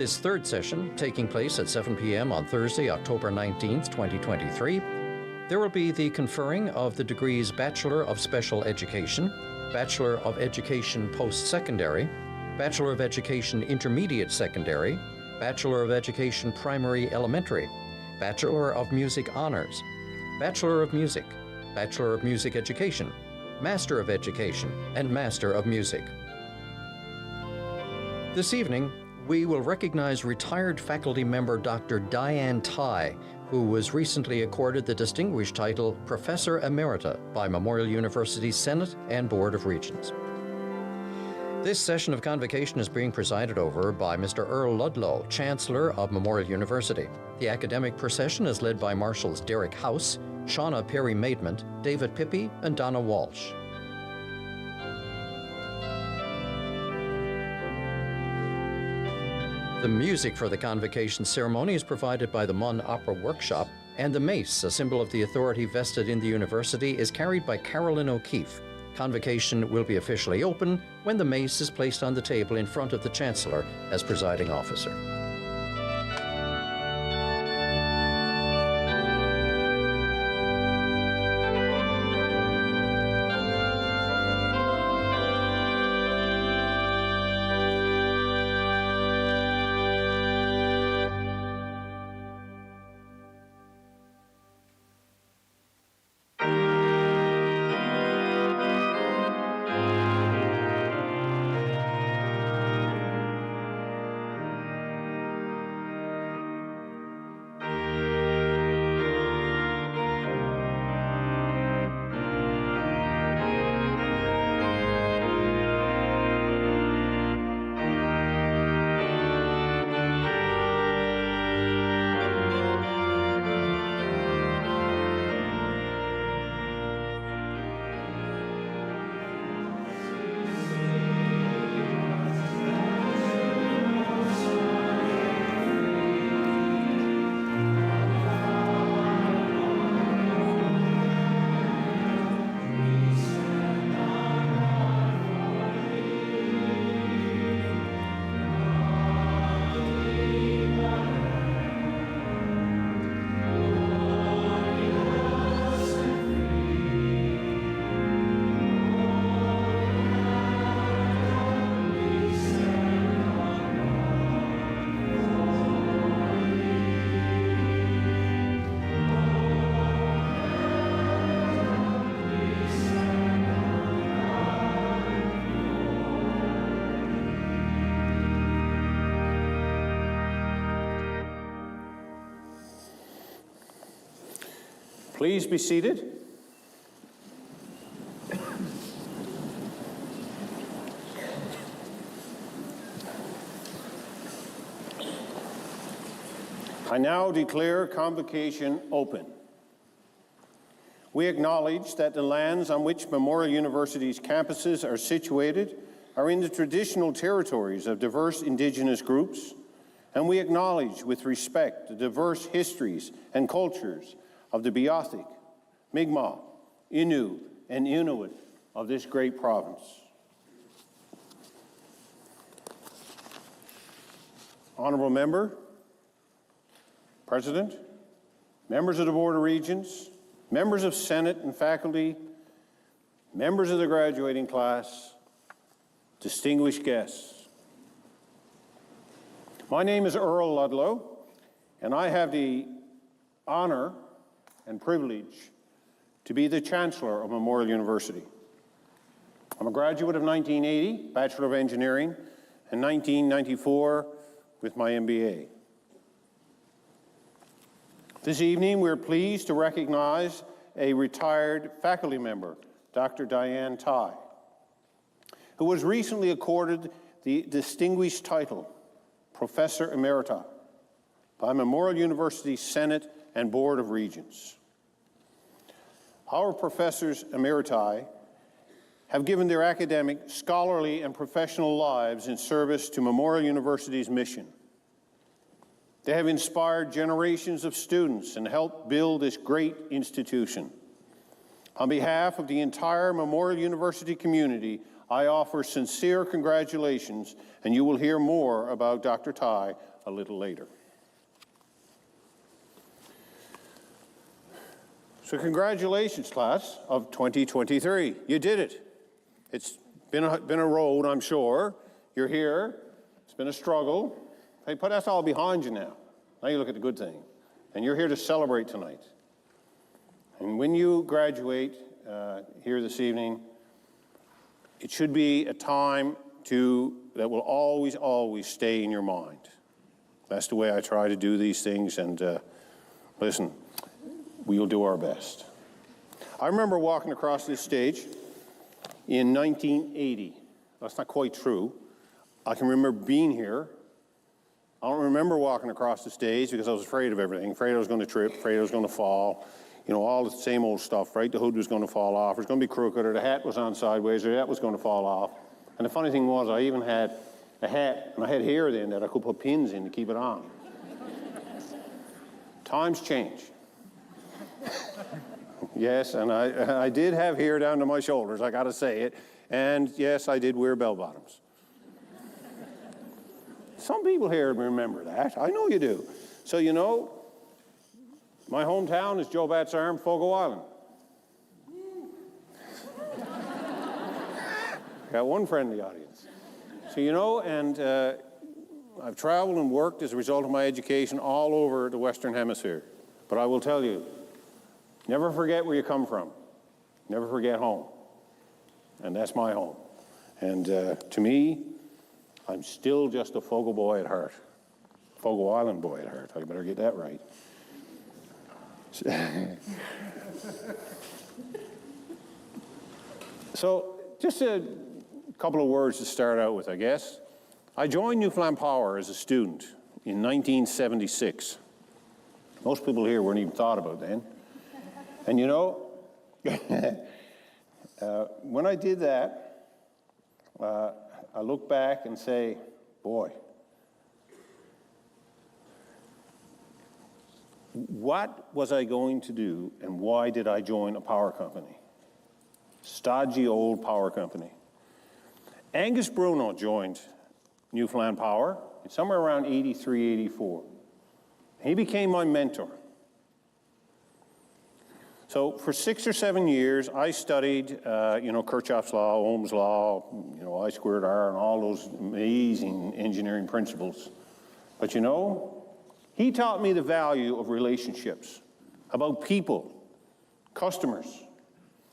This third session, taking place at 7 p.m. on Thursday, October 19th, 2023, there will be the conferring of the degrees Bachelor of Special Education, Bachelor of Education Post-Secondary, Bachelor of Education Intermediate Secondary, Bachelor of Education Primary Elementary, Bachelor of Music Honors, Bachelor of Music, Bachelor of Music Education, Master of Education, and Master of Music. This evening, we will recognize retired faculty member Dr. Diane Tai, who was recently accorded the distinguished title Professor Emerita by Memorial University's Senate and Board of Regents. This session of Convocation is being presided over by Mr. Earl Ludlow, Chancellor of Memorial University. The academic procession is led by Marshals Derek House, Shauna Perry-Maidment, David Pippi, and Donna Walsh. The music for the Convocation ceremony is provided by the Munn Opera Workshop, and the mace, a symbol of the authority vested in the university, is carried by Carolyn O'Keefe. Convocation will be officially open when the mace is placed on the table in front of the Chancellor as presiding officer. Please be seated. I now declare Convocation open. We acknowledge that the lands on which Memorial University's campuses are situated are in the traditional territories of diverse Indigenous groups, and we acknowledge with respect the diverse histories and cultures of the Beothuk, Mi'kmaq, Innu, and Inuit of this great province. Honorable Member, President, members of the Board of Regents, members of Senate and faculty, members of the graduating class, distinguished guests. My name is Earl Ludlow, and I have the honor and privilege to be the Chancellor of Memorial University. I'm a graduate of 1980, Bachelor of Engineering, and 1994 with my MBA. This evening, we're pleased to recognize a retired faculty member, Dr. Diane Tai, who was recently accorded the distinguished title, Professor Emerita, by Memorial University Senate and Board of Regents. Our professors emeriti have given their academic, scholarly, and professional lives in service to Memorial University's mission. They have inspired generations of students and helped build this great institution. On behalf of the entire Memorial University community, I offer sincere congratulations, and you will hear more about Dr. Tai a little later. So congratulations, class of 2023. You did it. It's been a road, I'm sure. You're here. It's been a struggle. Hey, but that's all behind you now. Now you look at the good thing. And you're here to celebrate tonight. And when you graduate here this evening, it should be a time that will always, always stay in your mind. That's the way I try to do these things, and listen, we'll do our best. I remember walking across this stage in 1980. That's not quite true. I can remember being here. I don't remember walking across the stage because I was afraid of everything, afraid I was going to trip, afraid I was going to fall. You know, all the same old stuff, right? The hood was going to fall off, it was going to be crooked, or the hat was on sideways, or that was going to fall off. And the funny thing was, I even had a hat, and I had hair then that I could put pins in to keep it on. Times change. Yes, and I did have hair down to my shoulders, I got to say it. And yes, I did wear bell-bottoms. Some people here remember that. I know you do. So, you know, my hometown is Joe Bat's Arm, Fogo Island. Got one friend in the audience. So, you know, and I've traveled and worked as a result of my education all over the Western Hemisphere. But I will tell you, never forget where you come from. Never forget home. And that's my home. And to me, I'm still just a Fogo boy at heart. Fogo Island boy at heart. I better get that right. So, just a couple of words to start out with, I guess. I joined Newfoundland Power as a student in 1976. Most people here weren't even thought about then. And you know, when I did that, I look back and say, boy, what was I going to do and why did I join a power company? Stodgy old power company. Angus Bruno joined Newfoundland Power somewhere around 83, 84. He became my mentor. So for 6 or 7 years, I studied, you know, Kirchhoff's law, Ohm's law, you know, I squared R, and all those amazing engineering principles. But you know, he taught me the value of relationships, about people, customers,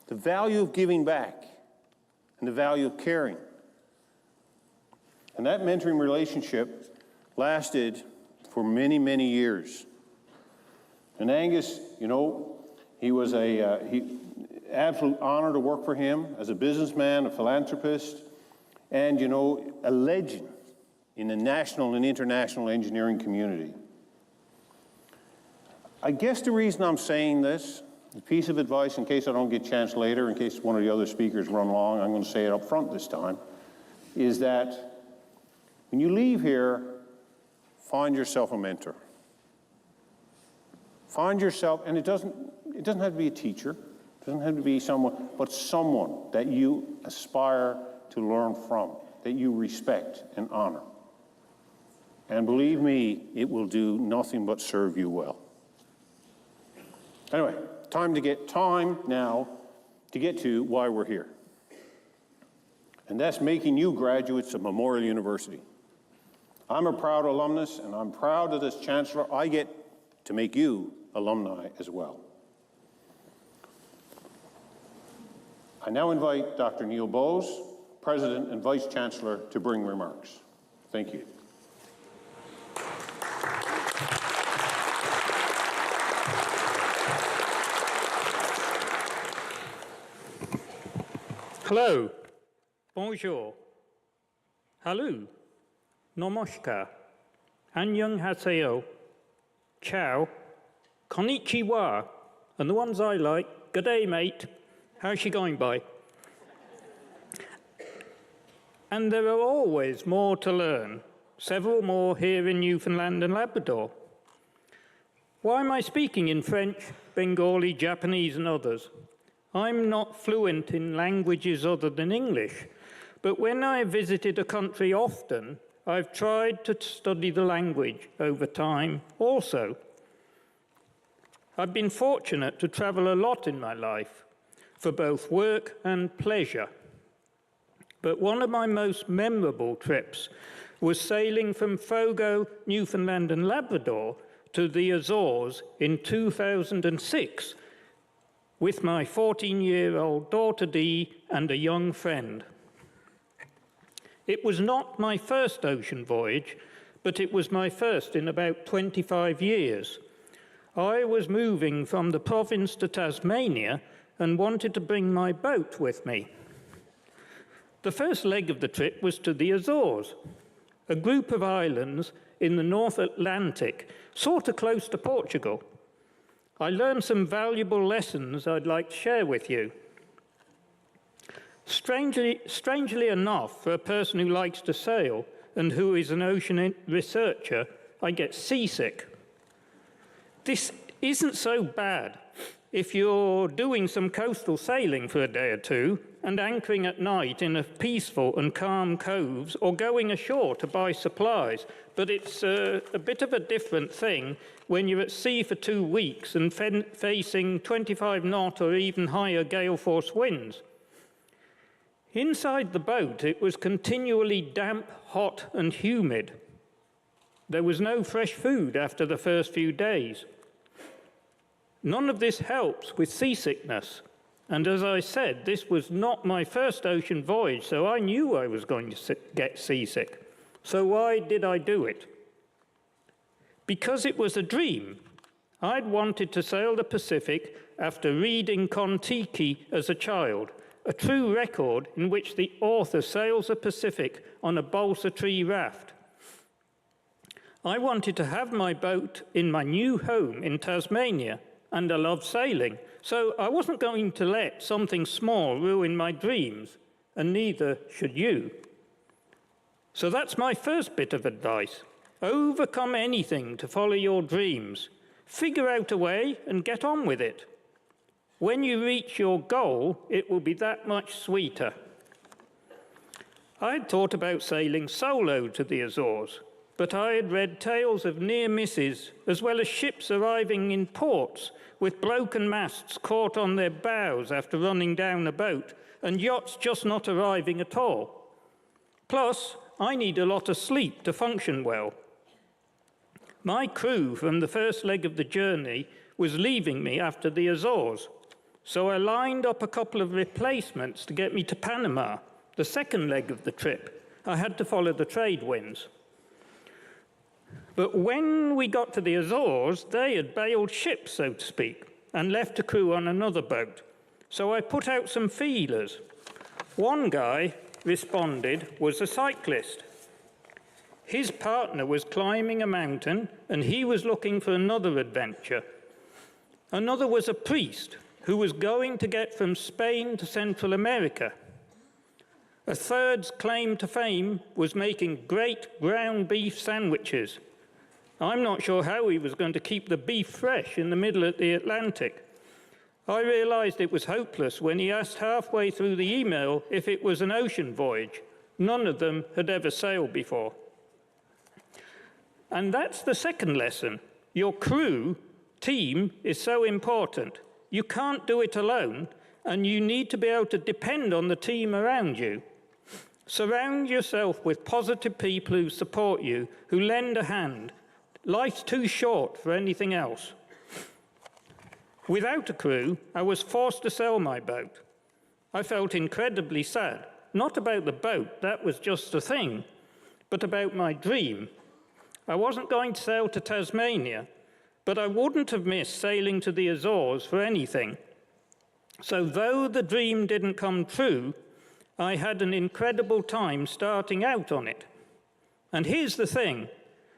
the value of giving back, and the value of caring. And that mentoring relationship lasted for many, many years. And Angus, you know, he was absolute honor to work for him as a businessman, a philanthropist, and, you know, a legend in the national and international engineering community. I guess the reason I'm saying this, a piece of advice in case I don't get a chance later, in case one of the other speakers run long, I'm going to say it up front this time, is that when you leave here, find yourself a mentor. Find yourself, and it doesn't have to be a teacher, it doesn't have to be someone, but someone that you aspire to learn from, that you respect and honor. And believe me, it will do nothing but serve you well. Anyway, time now to get to why we're here. And that's making you graduates of Memorial University. I'm a proud alumnus, and I'm proud that as Chancellor, I get to make you alumni as well. I now invite Dr. Neil Bowes, President and Vice Chancellor, to bring remarks. Thank you. Hello, bonjour, hello, namaskar, annyeonghaseyo, ciao, konnichiwa, and the ones I like, good day, mate, how's she going by? And there are always more to learn, several more here in Newfoundland and Labrador. Why am I speaking in French, Bengali, Japanese, and others? I'm not fluent in languages other than English, but when I visited a country often, I've tried to study the language over time also. I've been fortunate to travel a lot in my life for both work and pleasure. But one of my most memorable trips was sailing from Fogo, Newfoundland and Labrador to the Azores in 2006 with my 14-year-old daughter Dee and a young friend. It was not my first ocean voyage, but it was my first in about 25 years. I was moving from the province to Tasmania and wanted to bring my boat with me. The first leg of the trip was to the Azores, a group of islands in the North Atlantic, sort of close to Portugal. I learned some valuable lessons I'd like to share with you. Strangely enough, for a person who likes to sail and who is an ocean researcher, I get seasick. This isn't so bad if you're doing some coastal sailing for a day or two and anchoring at night in a peaceful and calm coves or going ashore to buy supplies. But it's a bit of a different thing when you're at sea for 2 weeks and facing 25 knot or even higher gale force winds. Inside the boat, it was continually damp, hot and humid. There was no fresh food after the first few days. None of this helps with seasickness. And as I said, this was not my first ocean voyage, so I knew I was going to get seasick. So why did I do it? Because it was a dream. I'd wanted to sail the Pacific after reading Kon-Tiki as a child, a true record in which the author sails the Pacific on a balsa tree raft. I wanted to have my boat in my new home in Tasmania, and I love sailing, so I wasn't going to let something small ruin my dreams, and neither should you. So that's my first bit of advice. Overcome anything to follow your dreams. Figure out a way and get on with it. When you reach your goal, it will be that much sweeter. I had thought about sailing solo to the Azores, but I had read tales of near misses, as well as ships arriving in ports with broken masts caught on their bows after running down a boat, and yachts just not arriving at all. Plus, I need a lot of sleep to function well. My crew from the first leg of the journey was leaving me after the Azores, so I lined up a couple of replacements to get me to Panama, the second leg of the trip. I had to follow the trade winds. But when we got to the Azores, they had bailed ship, so to speak, and left a crew on another boat. So I put out some feelers. One guy responded was a cyclist. His partner was climbing a mountain, and he was looking for another adventure. Another was a priest who was going to get from Spain to Central America. A third's claim to fame was making great ground beef sandwiches. I'm not sure how he was going to keep the beef fresh in the middle of the Atlantic. I realized it was hopeless when he asked halfway through the email if it was an ocean voyage. None of them had ever sailed before. And that's the second lesson. Your crew, team, is so important. You can't do it alone, and you need to be able to depend on the team around you. Surround yourself with positive people who support you, who lend a hand. Life's too short for anything else. Without a crew, I was forced to sell my boat. I felt incredibly sad, not about the boat, that was just a thing, but about my dream. I wasn't going to sail to Tasmania, but I wouldn't have missed sailing to the Azores for anything. So though the dream didn't come true, I had an incredible time starting out on it. And here's the thing,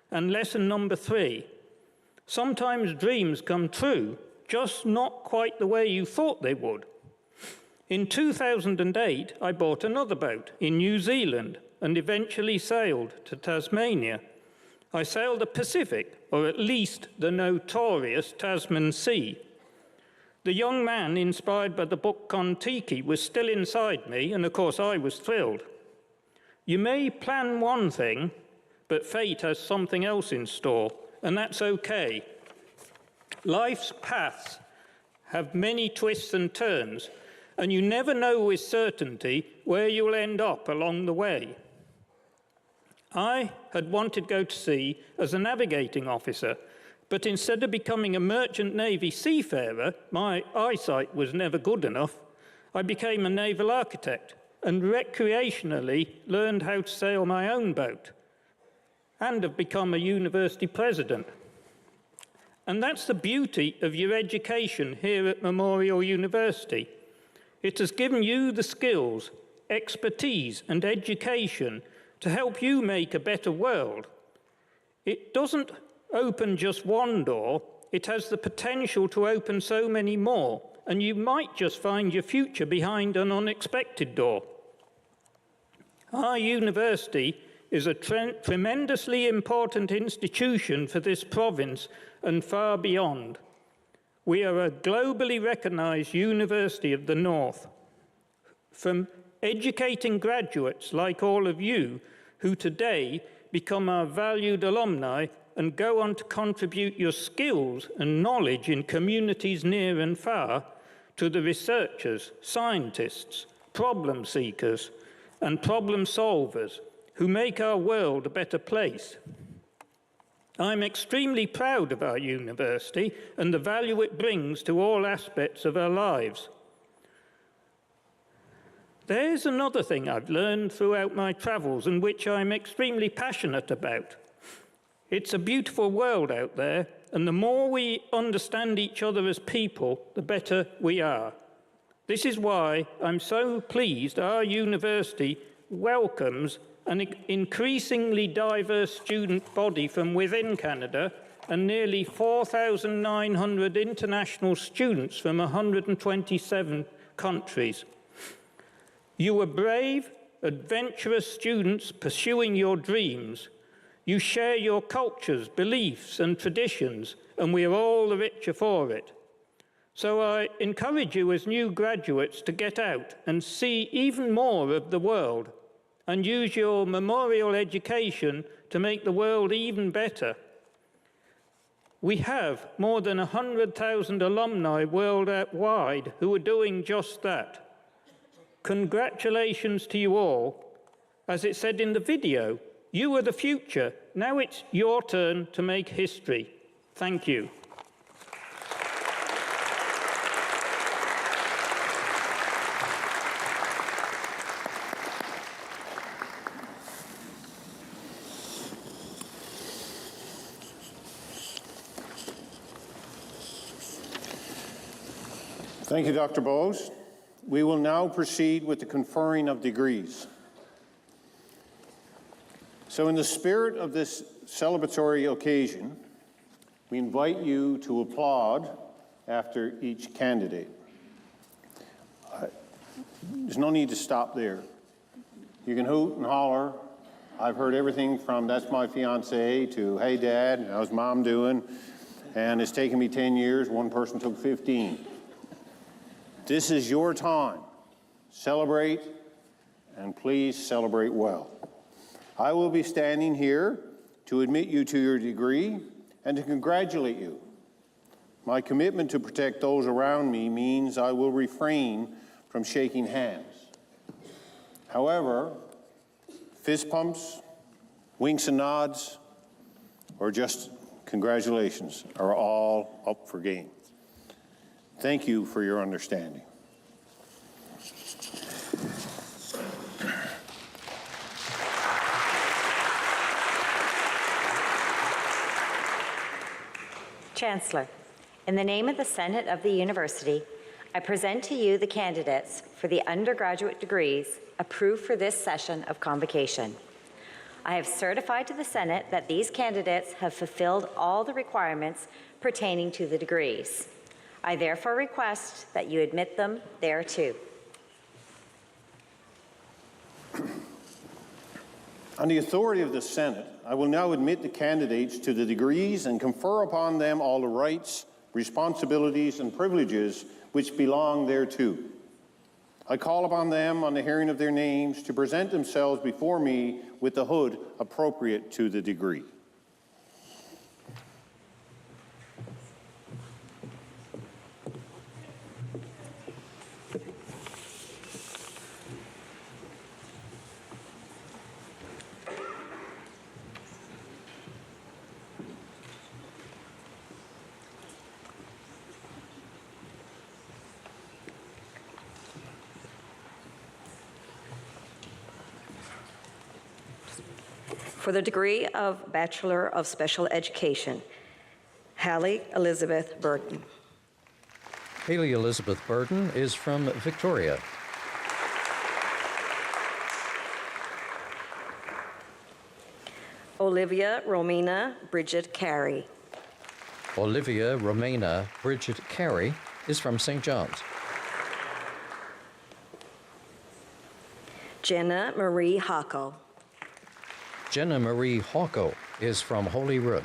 and lesson number 3. Sometimes dreams come true, just not quite the way you thought they would. In 2008, I bought another boat in New Zealand and eventually sailed to Tasmania. I sailed the Pacific, or at least the notorious Tasman Sea. The young man inspired by the book Kon-Tiki was still inside me, and of course I was thrilled. You may plan one thing, but fate has something else in store, and that's okay. Life's paths have many twists and turns, and you never know with certainty where you'll end up along the way. I had wanted to go to sea as a navigating officer, but instead of becoming a merchant navy seafarer, my eyesight was never good enough, I became a naval architect and recreationally learned how to sail my own boat, and have become a university president. And that's the beauty of your education here at Memorial University. It has given you the skills, expertise, and education to help you make a better world. It doesn't open just one door, it has the potential to open so many more, and you might just find your future behind an unexpected door. Our university is a tremendously important institution for this province and far beyond. We are a globally recognized university of the North. From educating graduates like all of you, who today become our valued alumni and go on to contribute your skills and knowledge in communities near and far, to the researchers, scientists, problem seekers, and problem solvers who make our world a better place. I'm extremely proud of our university and the value it brings to all aspects of our lives. There's another thing I've learned throughout my travels and which I'm extremely passionate about. It's a beautiful world out there, and the more we understand each other as people, the better we are. This is why I'm so pleased our university welcomes an increasingly diverse student body from within Canada and nearly 4,900 international students from 127 countries. You are brave, adventurous students pursuing your dreams. You share your cultures, beliefs, and traditions, and we are all the richer for it. So I encourage you as new graduates to get out and see even more of the world and use your memorial education to make the world even better. We have more than 100,000 alumni worldwide who are doing just that. Congratulations to you all. As it said in the video, you are the future. Now it's your turn to make history. Thank you. Thank you, Dr. Bose. We will now proceed with the conferring of degrees. So in the spirit of this celebratory occasion, we invite you to applaud after each candidate. There's no need to stop there. You can hoot and holler. I've heard everything from "that's my fiance" to "hey Dad, how's Mom doing?" And it's taken me 10 years, one person took 15. This is your time. Celebrate, and please celebrate well. I will be standing here to admit you to your degree and to congratulate you. My commitment to protect those around me means I will refrain from shaking hands. However, fist pumps, winks and nods, or just congratulations are all up for game. Thank you for your understanding. Chancellor, in the name of the Senate of the University, I present to you the candidates for the undergraduate degrees approved for this session of Convocation. I have certified to the Senate that these candidates have fulfilled all the requirements pertaining to the degrees. I therefore request that you admit them thereto. On the authority of the Senate, I will now admit the candidates to the degrees and confer upon them all the rights, responsibilities, and privileges which belong thereto. I call upon them on the hearing of their names to present themselves before me with the hood appropriate to the degree. For the degree of Bachelor of Special Education, Hallie Elizabeth Burton. Haley Elizabeth Burden is from Victoria. Olivia Romina Bridget Carey. Olivia Romana Bridget Carey is from St. John's. Jenna Marie Hocko. Jenna Marie Hawko is from Holyrood.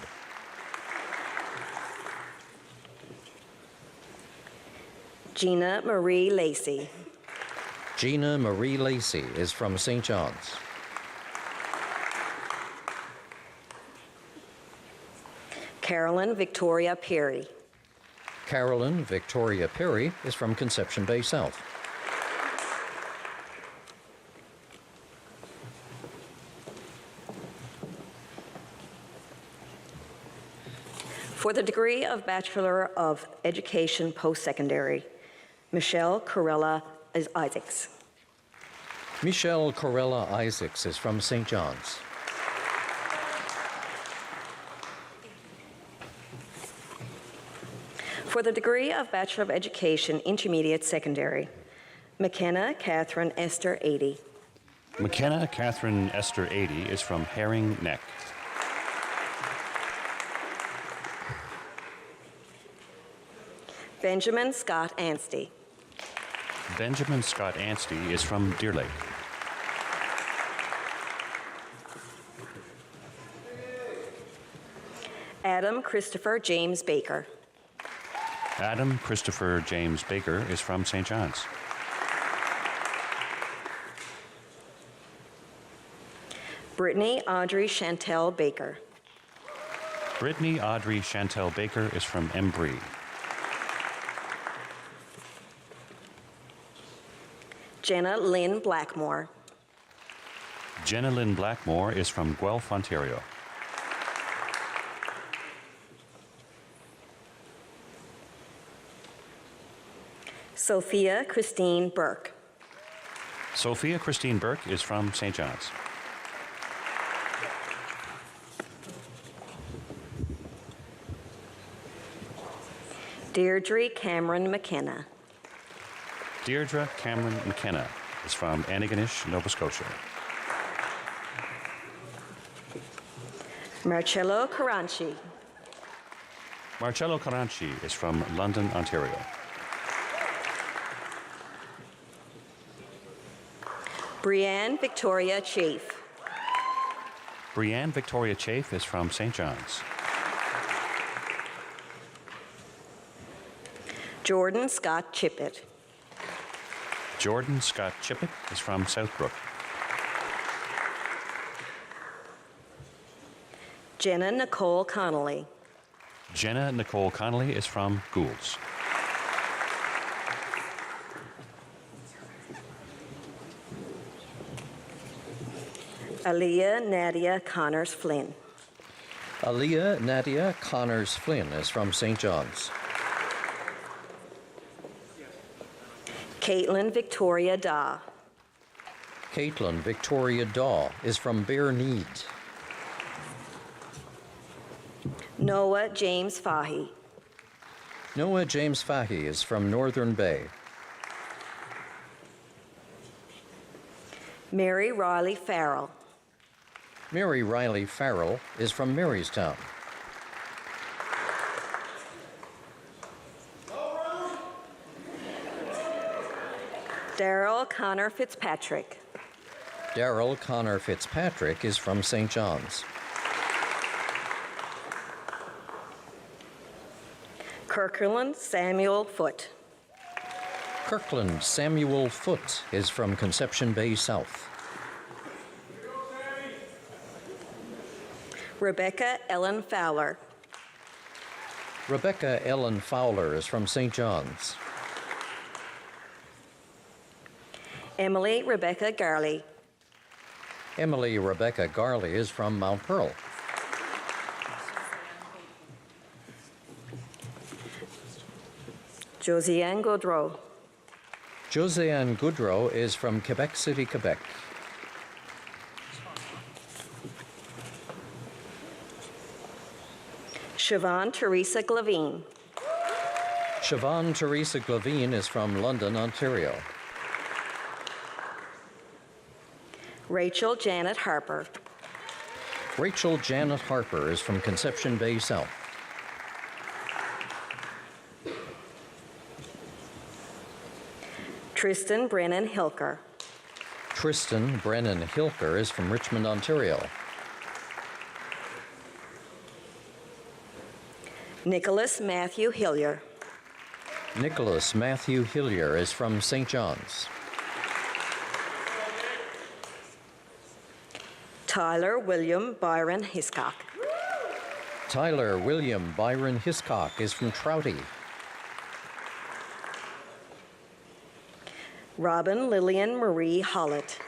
Gina Marie Lacey. Gina Marie Lacey is from St. John's. Carolyn Victoria Perry. Carolyn Victoria Perry is from Conception Bay South. For the degree of Bachelor of Education Post-Secondary, Michelle Corella Isaacs. Michelle Corella Isaacs is from St. John's. For the degree of Bachelor of Education Intermediate Secondary, McKenna Catherine Esther 80. McKenna Catherine Esther 80 is from Herring Neck. Benjamin Scott Anstey. Benjamin Scott Anstey is from Deer Lake. Adam Christopher James Baker. Adam Christopher James Baker is from St. John's. Brittany Audrey Chantel Baker. Brittany Audrey Chantel Baker is from Embry. Jenna Lynn Blackmore. Jenna Lynn Blackmore is from Guelph, Ontario. Sophia Christine Burke. Sophia Christine Burke is from St. John's. Deirdre Cameron McKenna. Deirdre Cameron McKenna is from Antigonish, Nova Scotia. Marcello Caranci. Marcello Caranci is from London, Ontario. Brianne Victoria Chafe. Brianne Victoria Chafe is from St. John's. Jordan Scott Chippett. Jordan Scott Chippett is from Southbrook. Jenna Nicole Connolly. Jenna Nicole Connolly is from Goulds. Aaliyah Nadia Connors Flynn. Aaliyah Nadia Connors Flynn is from St. John's. Caitlin Victoria Daw. Caitlin Victoria Daw is from Bearneed. Noah James Fahy. Noah James Fahy is from Northern Bay. Mary Riley Farrell. Mary Riley Farrell is from Marystown. Daryl Connor Fitzpatrick. Daryl Connor Fitzpatrick is from St. John's. Kirkland Samuel Foote. Kirkland Samuel Foote is from Conception Bay South. Rebecca Ellen Fowler. Rebecca Ellen Fowler is from St. John's. Emily Rebecca Garley. Emily Rebecca Garley is from Mount Pearl. Josiane Gaudreau. Josiane Goudreau is from Quebec City, Quebec. Siobhan Teresa Glavine. Siobhan Teresa Glavine is from London, Ontario. Rachel Janet Harper. Rachel Janet Harper is from Conception Bay South. Tristan Brennan Hilker. Tristan Brennan Hilker is from Richmond, Ontario. Nicholas Matthew Hillier. Nicholas Matthew Hillier is from St. John's. Tyler William Byron Hiscock. Tyler William Byron Hiscock is from Trouty. Robin Lillian Marie Hollett.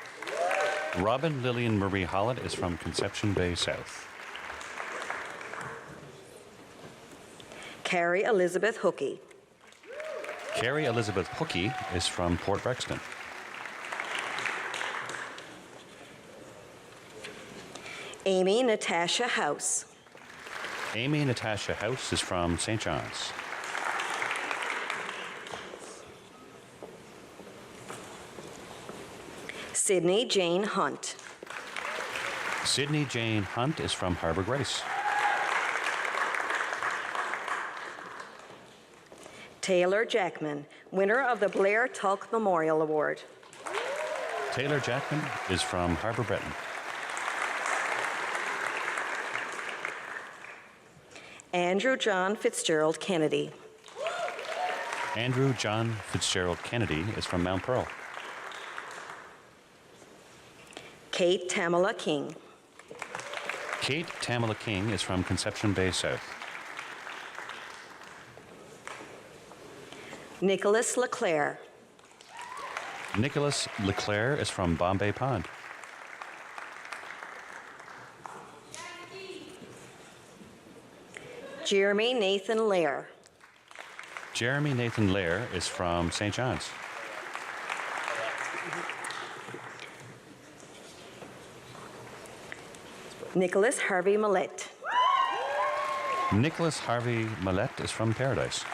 Robin Lillian Marie Hollett is from Conception Bay South. Carrie Elizabeth Hookey. Carrie Elizabeth Hookey is from Port Brexton. Amy Natasha House. Amy Natasha House is from St. John's. Sydney Jane Hunt. Sydney Jane Hunt is from Harbour Grace. Taylor Jackman, winner of the Blair Tulk Memorial Award. Taylor Jackman is from Harbour Breton. Andrew John Fitzgerald Kennedy. Andrew John Fitzgerald Kennedy is from Mount Pearl. Kate Tamala King. Kate Tamala King is from Conception Bay South. Nicholas LeClaire. Nicholas LeClaire is from Bombay Pond. Jeremy Nathan Lair. Jeremy Nathan Lair is from St. John's. Nicholas Harvey Millett. Nicholas Harvey Millett is from Paradise.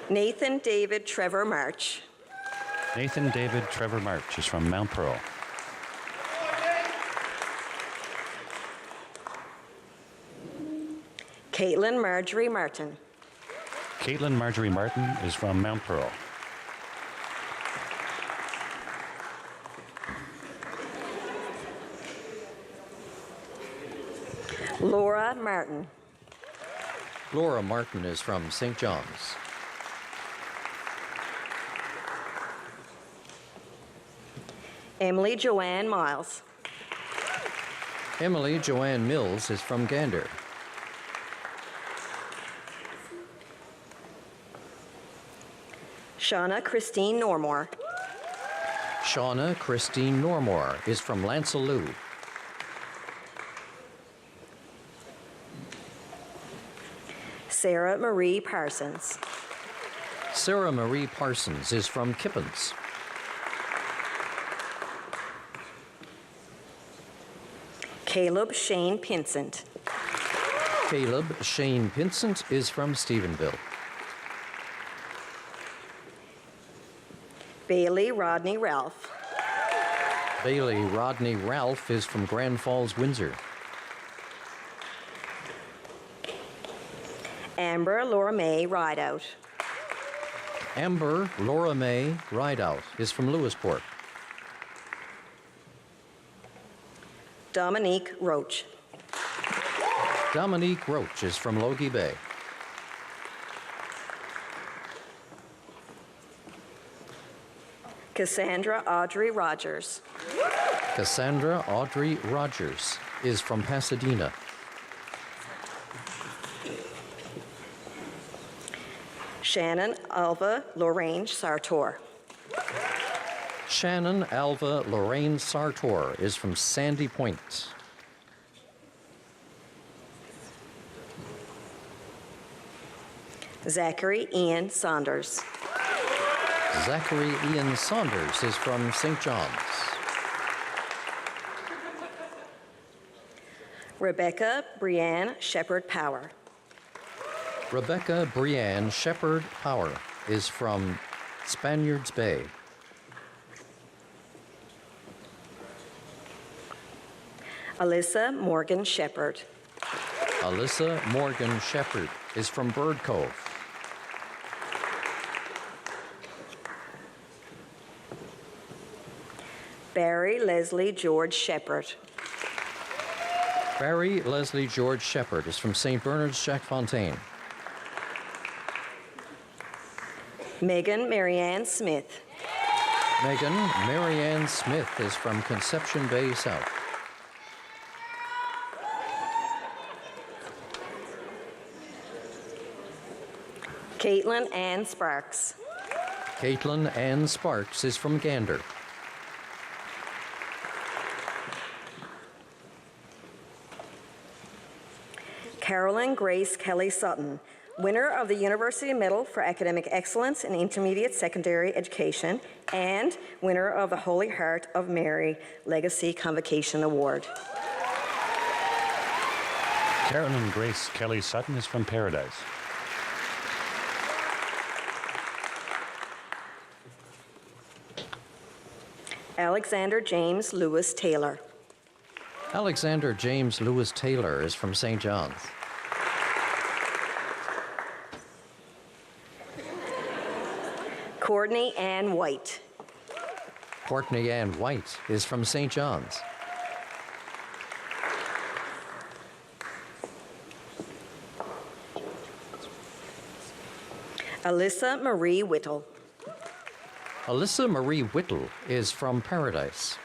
Nathan David Trevor March. Nathan David Trevor March is from Mount Pearl. Caitlin Marjorie Martin. Caitlin Marjorie Martin is from Mount Pearl. Laura Martin. Laura Martin is from St. John's. Emily Joanne Miles. Emily Joanne Mills is from Gander. Shauna Christine Normore. Shauna Christine Normore is from Lanceloo. Sarah Marie Parsons. Sarah Marie Parsons is from Kippens. Caleb Shane Pinsent. Caleb Shane Pinsent is from Stephenville. Bailey Rodney Ralph. Bailey Rodney Ralph is from Grand Falls, Windsor. Amber Laura May Rideout. Amber Laura May Rideout is from Lewisport. Dominique Roach. Dominique Roach is from Logie Bay. Cassandra Audrey Rogers. Cassandra Audrey Rogers is from Pasadena. Shannon Alva Lorraine Sartor. Shannon Alva Lorraine Sartor is from Sandy Point. Zachary Ian Saunders. Zachary Ian Saunders is from St. John's. Rebecca Brianne Shepherd Power. Rebecca Brianne Shepherd Power is from Spaniards Bay. Alyssa Morgan Shepherd. Alyssa Morgan Shepherd is from Bird Cove. Barry Leslie George Shepherd. Barry Leslie George Shepherd is from St. Bernard's Jack Fontaine. Megan Marianne Smith. Megan Marianne Smith is from Conception Bay South. Caitlin Ann Sparks. Caitlin Ann Sparks is from Gander. Carolyn Grace Kelly Sutton, winner of the University Medal for Academic Excellence in Intermediate Secondary Education and winner of the Holy Heart of Mary Legacy Convocation Award. Carolyn Grace Kelly Sutton is from Paradise. Alexander James Lewis Taylor. Alexander James Lewis Taylor is from St. John's. Courtney Ann White. Courtney Ann White is from St. John's. Alyssa Marie Whittle. Alyssa Marie Whittle is from Paradise.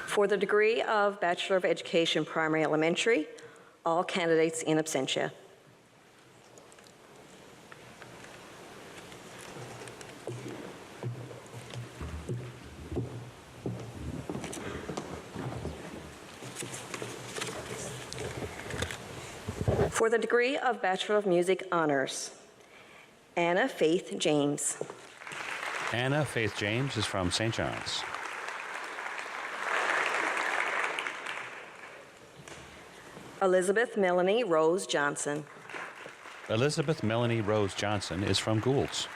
For the degree of Bachelor of Education Primary Elementary, all candidates in absentia. For the degree of Bachelor of Music Honors, Anna Faith James. Anna Faith James is from St. John's. Elizabeth Melanie Rose Johnson. Elizabeth Melanie Rose Johnson is from Gould's.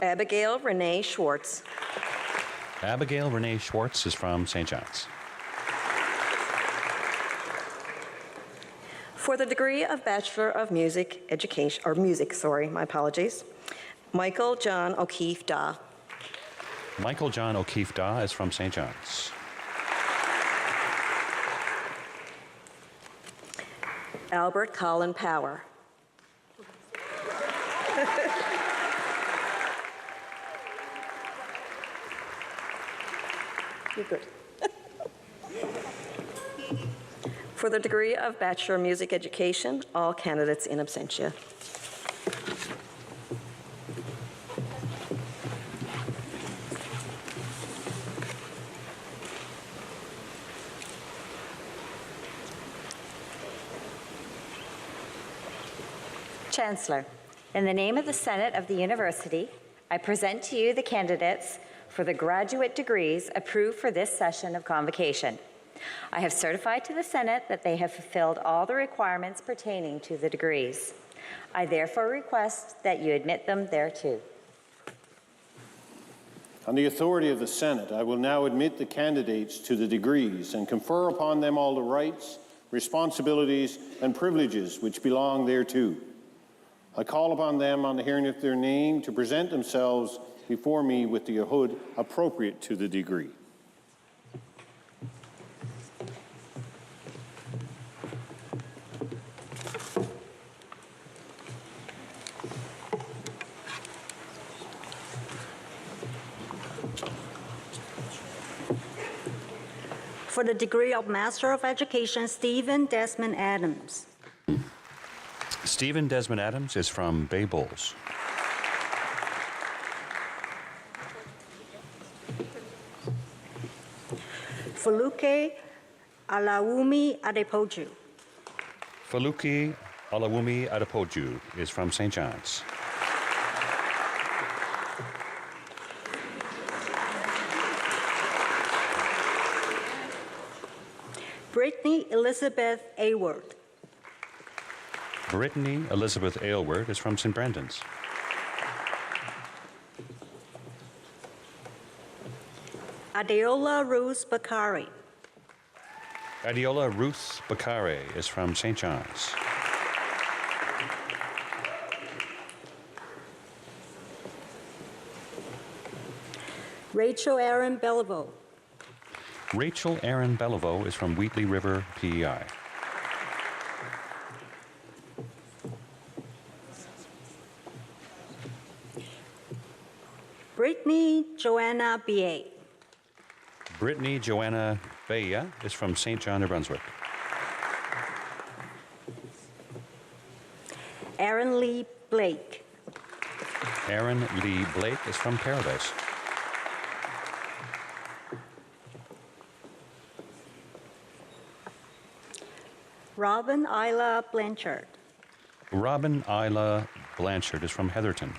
Abigail Renee Schwartz. Abigail Renee Schwartz is from St. John's. For the degree of Bachelor of Music Education, or Music, sorry, my apologies, Michael John O'Keefe Daw. Michael John O'Keefe Daw is from St. John's. Albert Colin Power. You're good. For the degree of Bachelor of Music Education, all candidates in absentia. Chancellor, in the name of the Senate of the University, I present to you the candidates for the graduate degrees approved for this session of Convocation. I have certified to the Senate that they have fulfilled all the requirements pertaining to the degrees. I therefore request that you admit them thereto. On the authority of the Senate, I will now admit the candidates to the degrees and confer upon them all the rights, responsibilities, and privileges which belong thereto. I call upon them on the hearing of their name to present themselves before me with the hood appropriate to the degree. For the degree of Master of Education, Stephen Desmond Adams. Stephen Desmond Adams is from Bay Bulls. Fuluke Alawumi Adepoju. Faluki Alawumi Adepoju is from St. John's. Brittany Elizabeth Ayward. Brittany Elizabeth Aylward is from St. Brendan's. Adeola Ruth Bakari. Adiola Ruth Bakare is from St. John's. Rachel Aaron Beliveau. Rachel Aaron Beliveau is from Wheatley River, PEI. Brittany Joanna B.A. Brittany Joanna Baya is from St. John, New Brunswick. Aaron Lee Blake. Aaron Lee Blake is from Paradise. Robin Isla Blanchard. Robin Isla Blanchard is from Heatherton.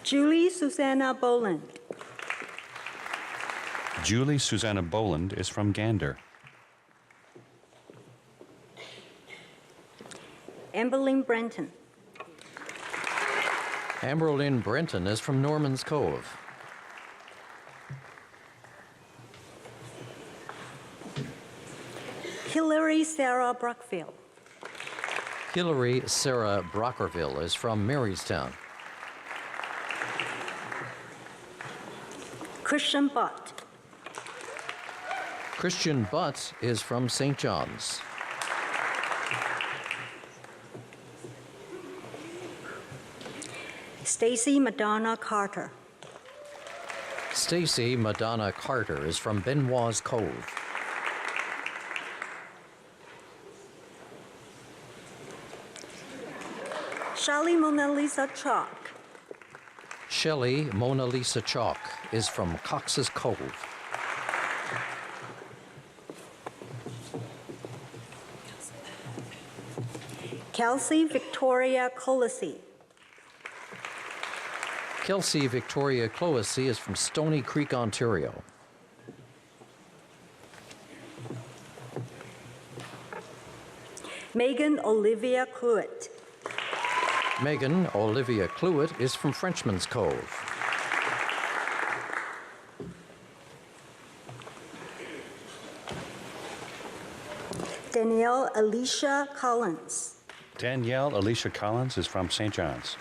Julie Susanna Boland. Julie Susanna Boland is from Gander. Amberlynn Brenton. Amberlynn Brenton is from Norman's Cove. Hillary Sarah Brockfield. Hillary Sarah Brockerville is from Marystown. Christian Butt. Christian Butt is from St. John's. Stacy Madonna Carter. Stacy Madonna Carter is from Benoit's Cove. Shelley Mona Lisa Chalk. Shelley Mona Lisa Chalk is from Cox's Cove. Kelsey Victoria Colisi. Kelsey Victoria Cloacy is from Stony Creek, Ontario. Megan Olivia Cluett. Megan Olivia Cluett is from Frenchman's Cove. Danielle Alicia Collins. Danielle Alicia Collins is from St. John's.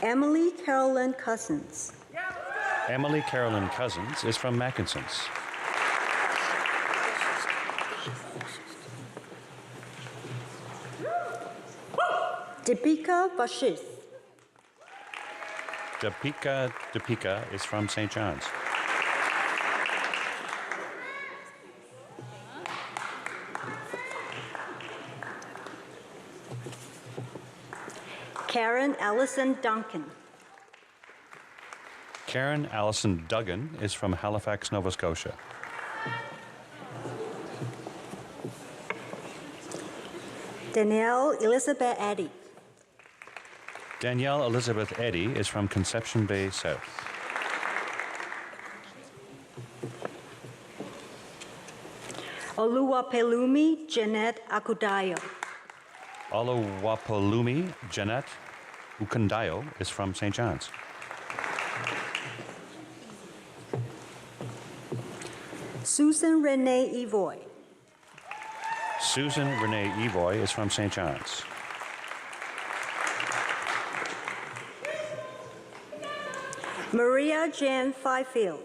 Emily Carolyn Cousins. Emily Carolyn Cousins is from Mackinson's. Deepika Vashith. Deepika is from St. John's. Karen Allison Duncan. Karen Allison Duggan is from Halifax, Nova Scotia. Danielle Elizabeth Eddy. Danielle Elizabeth Eddy is from Conception Bay South. Oluwapelumi Jeanette Akudayo. Olawapalumi Jeanette Ukundayo is from St. John's. Susan Renee Evoy. Susan Renee Evoy is from St. John's. Maria Jan Fifield.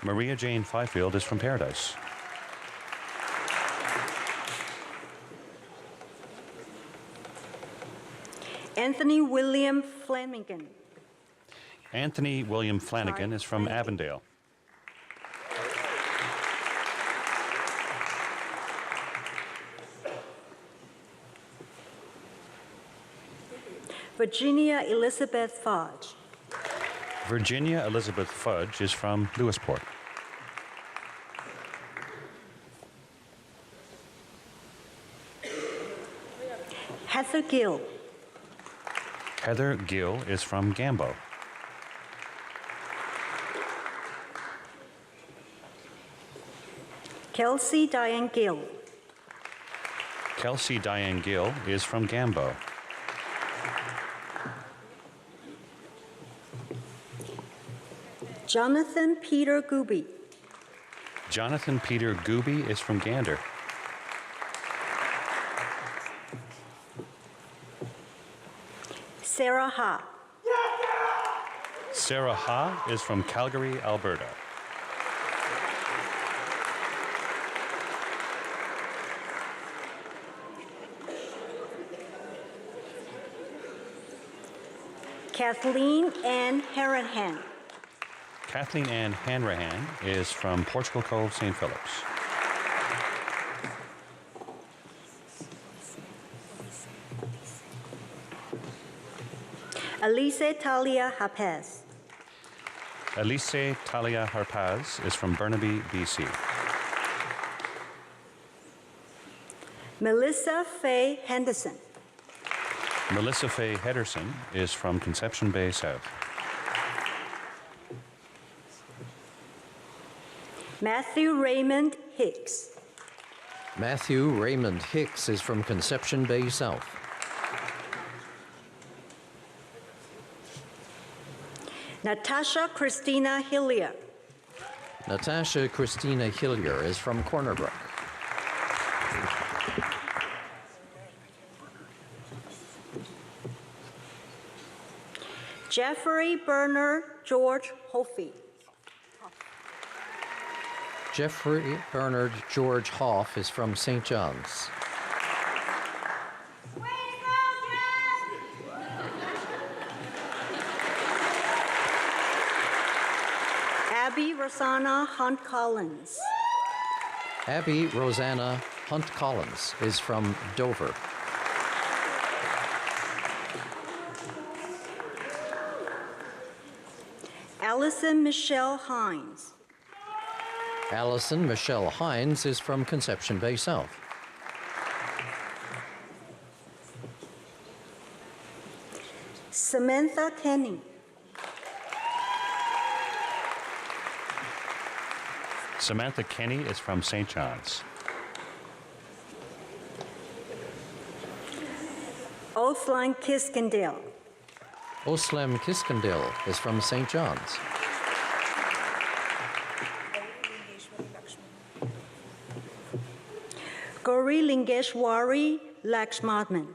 Maria Jane Fifield is from Paradise. Anthony William Flanagan. Anthony William Flanagan is from Avondale. Virginia Elizabeth Fudge. Virginia Elizabeth Fudge is from Lewisport. Heather Gill. Heather Gill is from Gambo. Kelsey Diane Gill. Kelsey Diane Gill is from Gambo. Jonathan Peter Gooby. Jonathan Peter Gooby is from Gander. Sarah Ha. Sarah Ha is from Calgary, Alberta. Kathleen Ann Harahan. Kathleen Ann Hanrahan is from Portugal Cove, St. Philip's. Elise Talia Hapez. Elise Talia Harpaz is from Burnaby, BC. Melissa Faye Henderson. Melissa Faye Henderson is from Conception Bay South. Matthew Raymond Hicks. Matthew Raymond Hicks is from Conception Bay South. Natasha Christina Hillier. Natasha Christina Hillier is from Corner Brook. Jeffrey Bernard George Hoffey. Jeffrey Bernard George Hoff is from St. John's. Abby Rosanna Hunt Collins. Abby Rosanna Hunt Collins is from Dover. Allison Michelle Hines. Allison Michelle Hines is from Conception Bay South. Samantha Kenny. Samantha Kenny is from St. John's. Osline Kiskendale. Oslem Kiskendale is from St. John's. Gauri Lingeshwari Lakshmadman.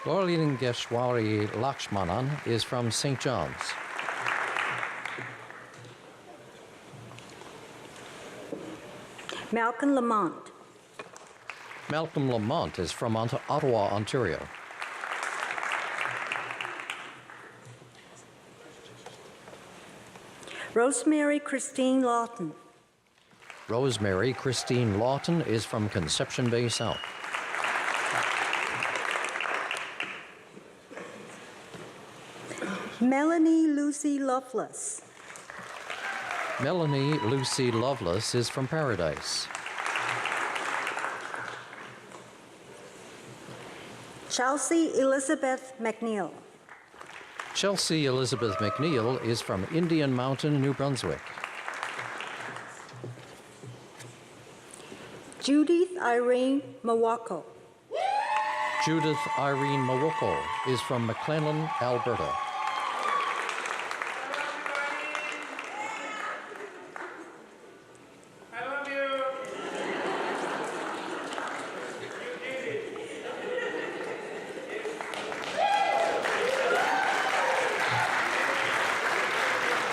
Gauri Lingeshwari Lakshmanan is from St. John's. Malcolm Lamont. Malcolm Lamont is from Ottawa, Ontario. Rosemary Christine Lawton. Rosemary Christine Lawton is from Conception Bay South. Melanie Lucy Loveless. Melanie Lucy Lovelace is from Paradise. Chelsea Elizabeth McNeil. Chelsea Elizabeth McNeil is from Indian Mountain, New Brunswick. Judith Irene Mawako. Judith Irene Mawoko is from McLennan, Alberta.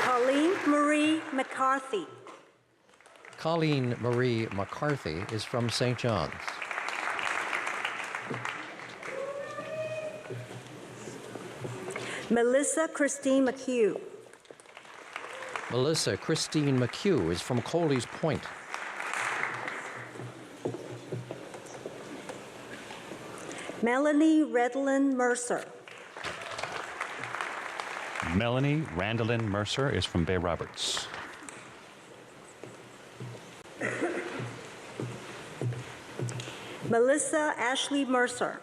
Colleen Marie McCarthy. Colleen Marie McCarthy is from St. John's. Melissa Christine McHugh. Melissa Christine McHugh is from Coley's Point. Melanie Redlin Mercer. Melanie Randolin Mercer is from Bay Roberts. Melissa Ashley Mercer.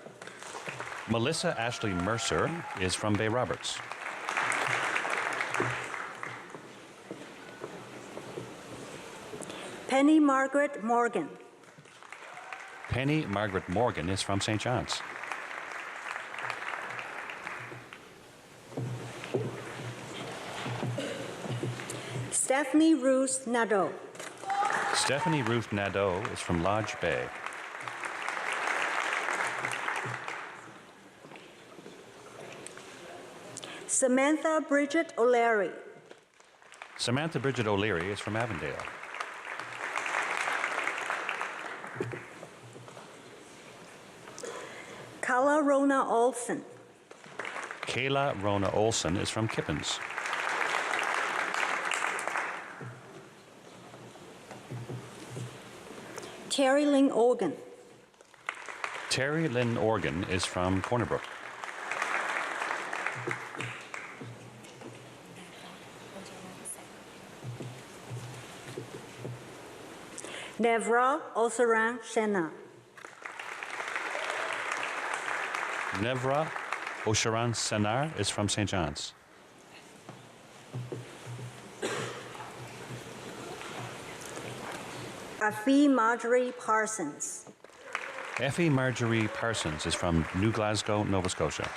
Melissa Ashley Mercer is from Bay Roberts. Penny Margaret Morgan. Penny Margaret Morgan is from St. John's. Stephanie Ruth Nadeau. Stephanie Ruth Nadeau is from Lodge Bay. Samantha Bridget O'Leary. Samantha Bridget O'Leary is from Avondale. Kala Rona Olson. Kayla Rona Olson is from Kippens. Terry Ling Organ. Terry Lynn Organ is from Corner Brook. Nevra Osaran Shena. Nevra Osharan Senar is from St. John's. Afi Marjorie Parsons. Effie Marjorie Parsons is from New Glasgow, Nova Scotia.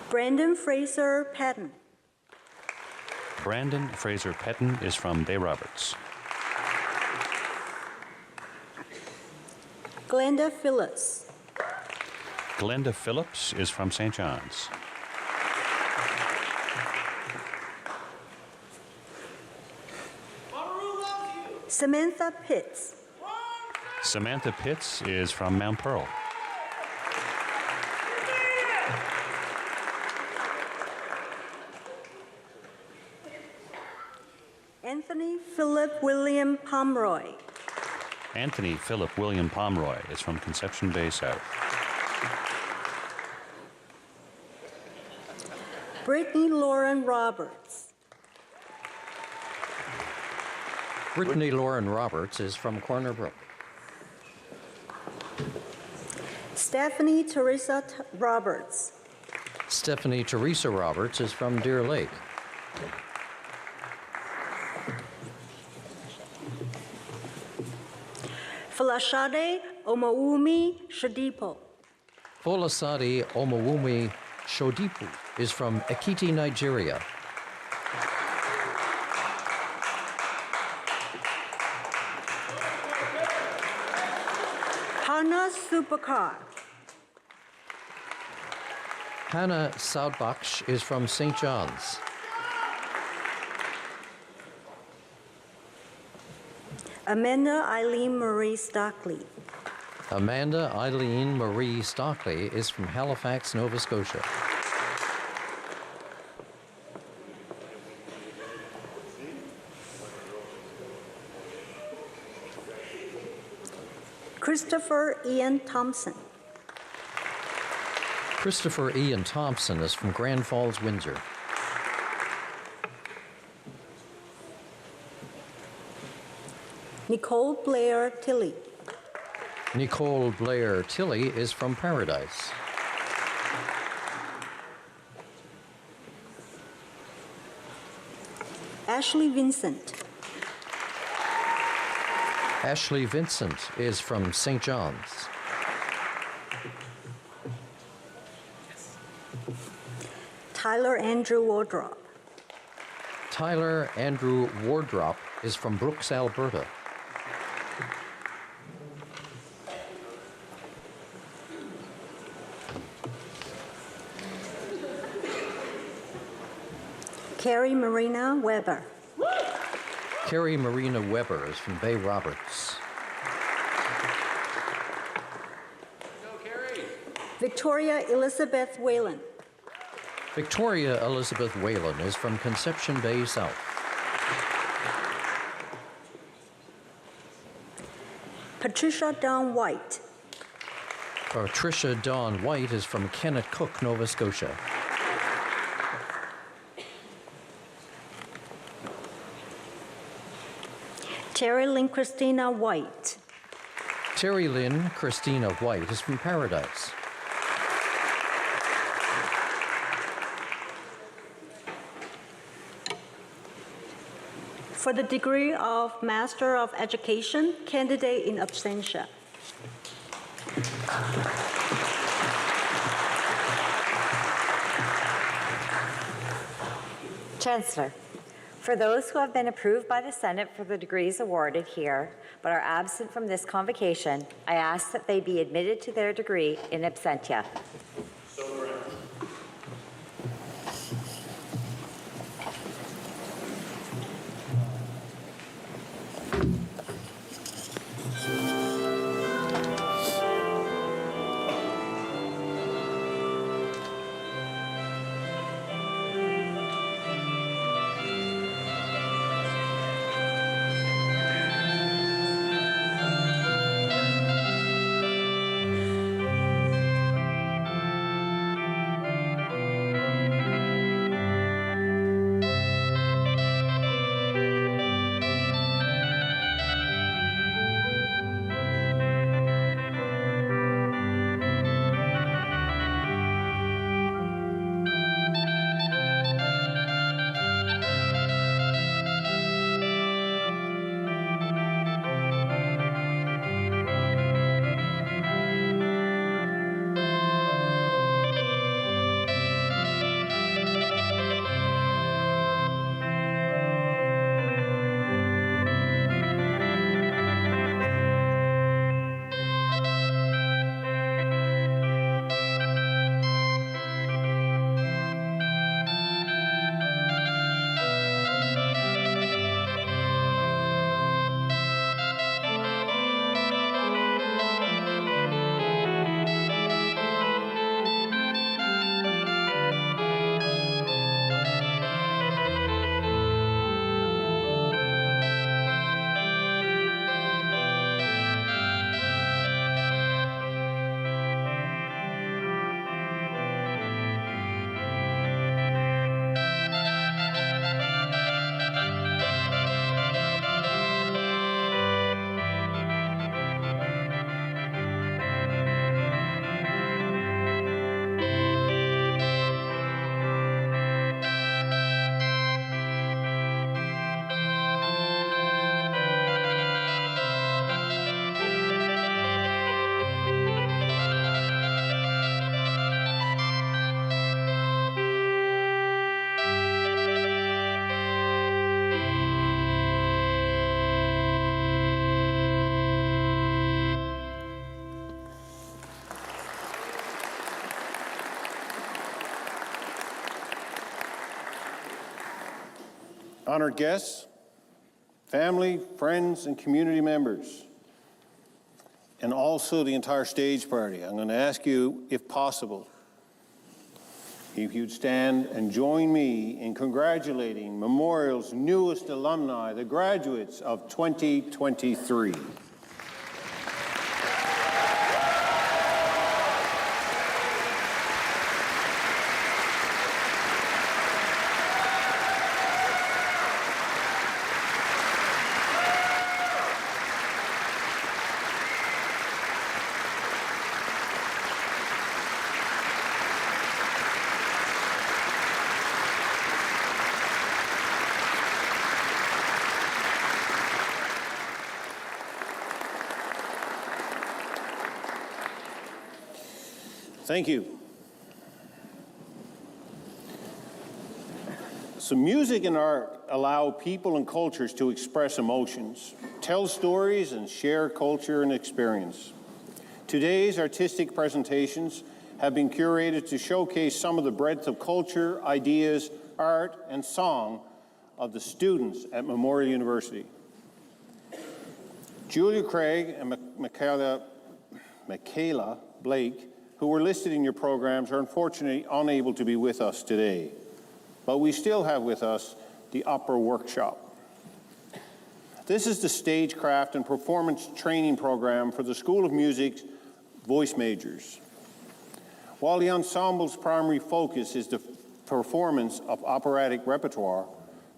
Brandon Fraser Patton. Brandon Fraser Petton is from Bay Roberts. Glenda Phillips. Glenda Phillips is from St. John's. Samantha Pitts. Samantha Pitts is from Mount Pearl. Anthony Philip William Pomeroy. Anthony Philip William Pomeroy is from Conception Bay South. Brittany Lauren Roberts. Brittany Lauren Roberts is from Corner Brook. Stephanie Teresa Roberts. Stephanie Teresa Roberts is from Deer Lake. Falashade Omaumi Shadipo. Folasade Omowumi Shodipu is from Ekiti, Nigeria. Hannah Supakar. Hannah Saudbach is from St. John's. Amanda Eileen Marie Stockley. Amanda Eileen Marie Stockley is from Halifax, Nova Scotia. Christopher Ian Thompson. Christopher Ian Thompson is from Grand Falls, Windsor. Nicole Blair Tilley. Nicole Blair Tilley is from Paradise. Ashley Vincent. Ashley Vincent is from St. John's. Tyler Andrew Wardrop. Tyler Andrew Wardrop is from Brooks, Alberta. Carrie Marina Weber. Carrie Marina Weber is from Bay Roberts. Victoria Elizabeth Whalen. Victoria Elizabeth Whalen is from Conception Bay South. Patricia Dawn White. Patricia Dawn White is from Kennett Cook, Nova Scotia. Terry Lynn Christina White. Terry Lynn Christina White is from Paradise. For the degree of Master of Education, candidate in absentia. Chancellor, for those who have been approved by the Senate for the degrees awarded here but are absent from this convocation, I ask that they be admitted to their degree in absentia. Honored guests, family, friends, and community members, and also the entire stage party, I'm going to ask you, if possible, if you'd stand and join me in congratulating Memorial's newest alumni, the graduates of 2023. Thank you. So music and art allow people and cultures to express emotions, tell stories, and share culture and experience. Today's artistic presentations have been curated to showcase some of the breadth of culture, ideas, art, and song of the students at Memorial University. Julia Craig and Michaela Blake, who were listed in your programs, are unfortunately unable to be with us today. But we still have with us the opera workshop. This is the stagecraft and performance training program for the School of Music's voice majors. While the ensemble's primary focus is the performance of operatic repertoire,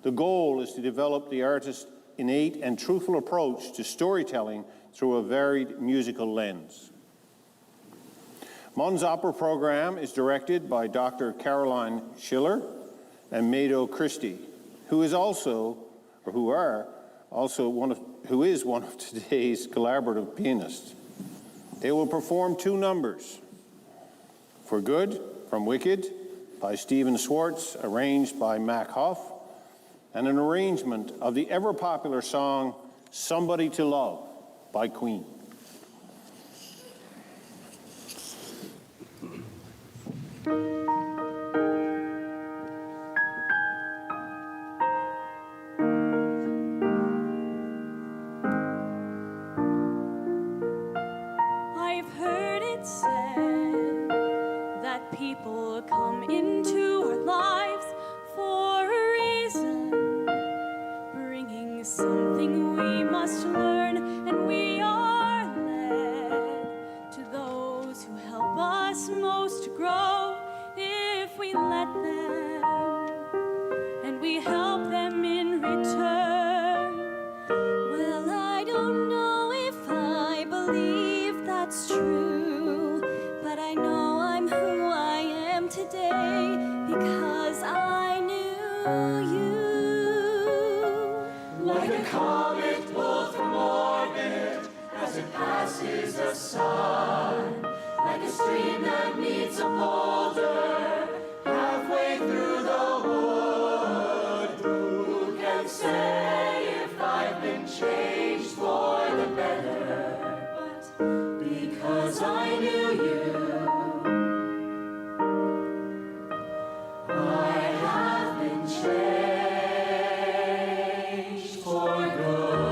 the goal is to develop the artist's innate and truthful approach to storytelling through a varied musical lens. MUN's opera program is directed by Dr. Caroline Schiller and Mado Christie, who is one of today's collaborative pianists. They will perform two numbers: For Good from Wicked by Stephen Schwartz, arranged by Mac Hoff, and an arrangement of the ever-popular song Somebody to Love by Queen. I've heard it said that people come into our lives for a reason, bringing something we must learn, and we are led to those who help us most to grow if we let them, and we help them in return. Well, I don't know if I believe that's true, but I know I'm who I am today because I knew you. Like a comet pulled from orbit as it passes the sun, like a stream that meets a boulder halfway through the wood. Who can say if I've been changed for the better? But because I knew you, I have been changed for good.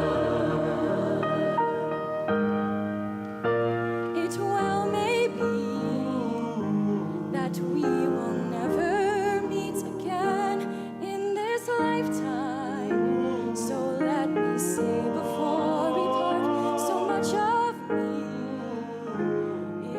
It well may be that we will never meet again in this lifetime. So let me say before we part, so much of me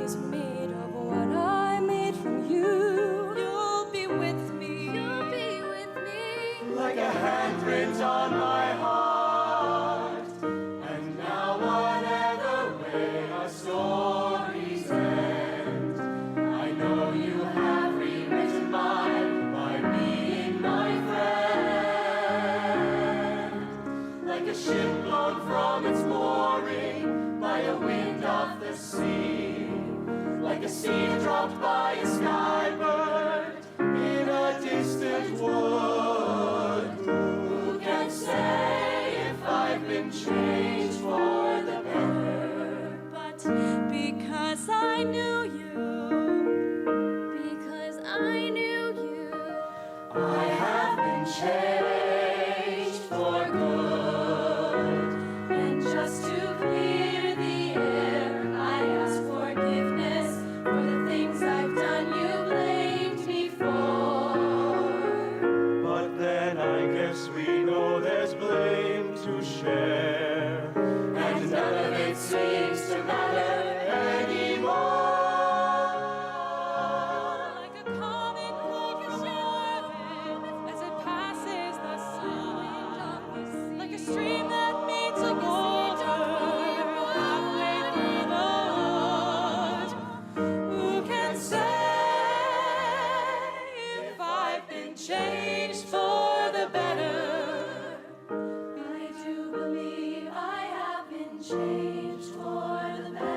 is made of what I made from you. You'll be with me. You'll be with me. Like a handprint on my heart. And now whatever way our stories end, I know you have rewritten mine by being my friend. Like a ship blown from its mooring by a wind off the sea, like a seed dropped by a skybird in a distant wood. Who can say if I've been changed for the better? But because I knew you, because I knew you, I have been changed for good. And just to clear the air, I ask forgiveness for the things I've done you blamed me for. But then I guess we know there's blame to share, and none of it seems to matter anymore. Like a comet pulled from orbit as it passes the sun, like a stream that meets a boulder halfway through the wood. Who can say if I've been changed for the better? I do believe I have been changed for the better.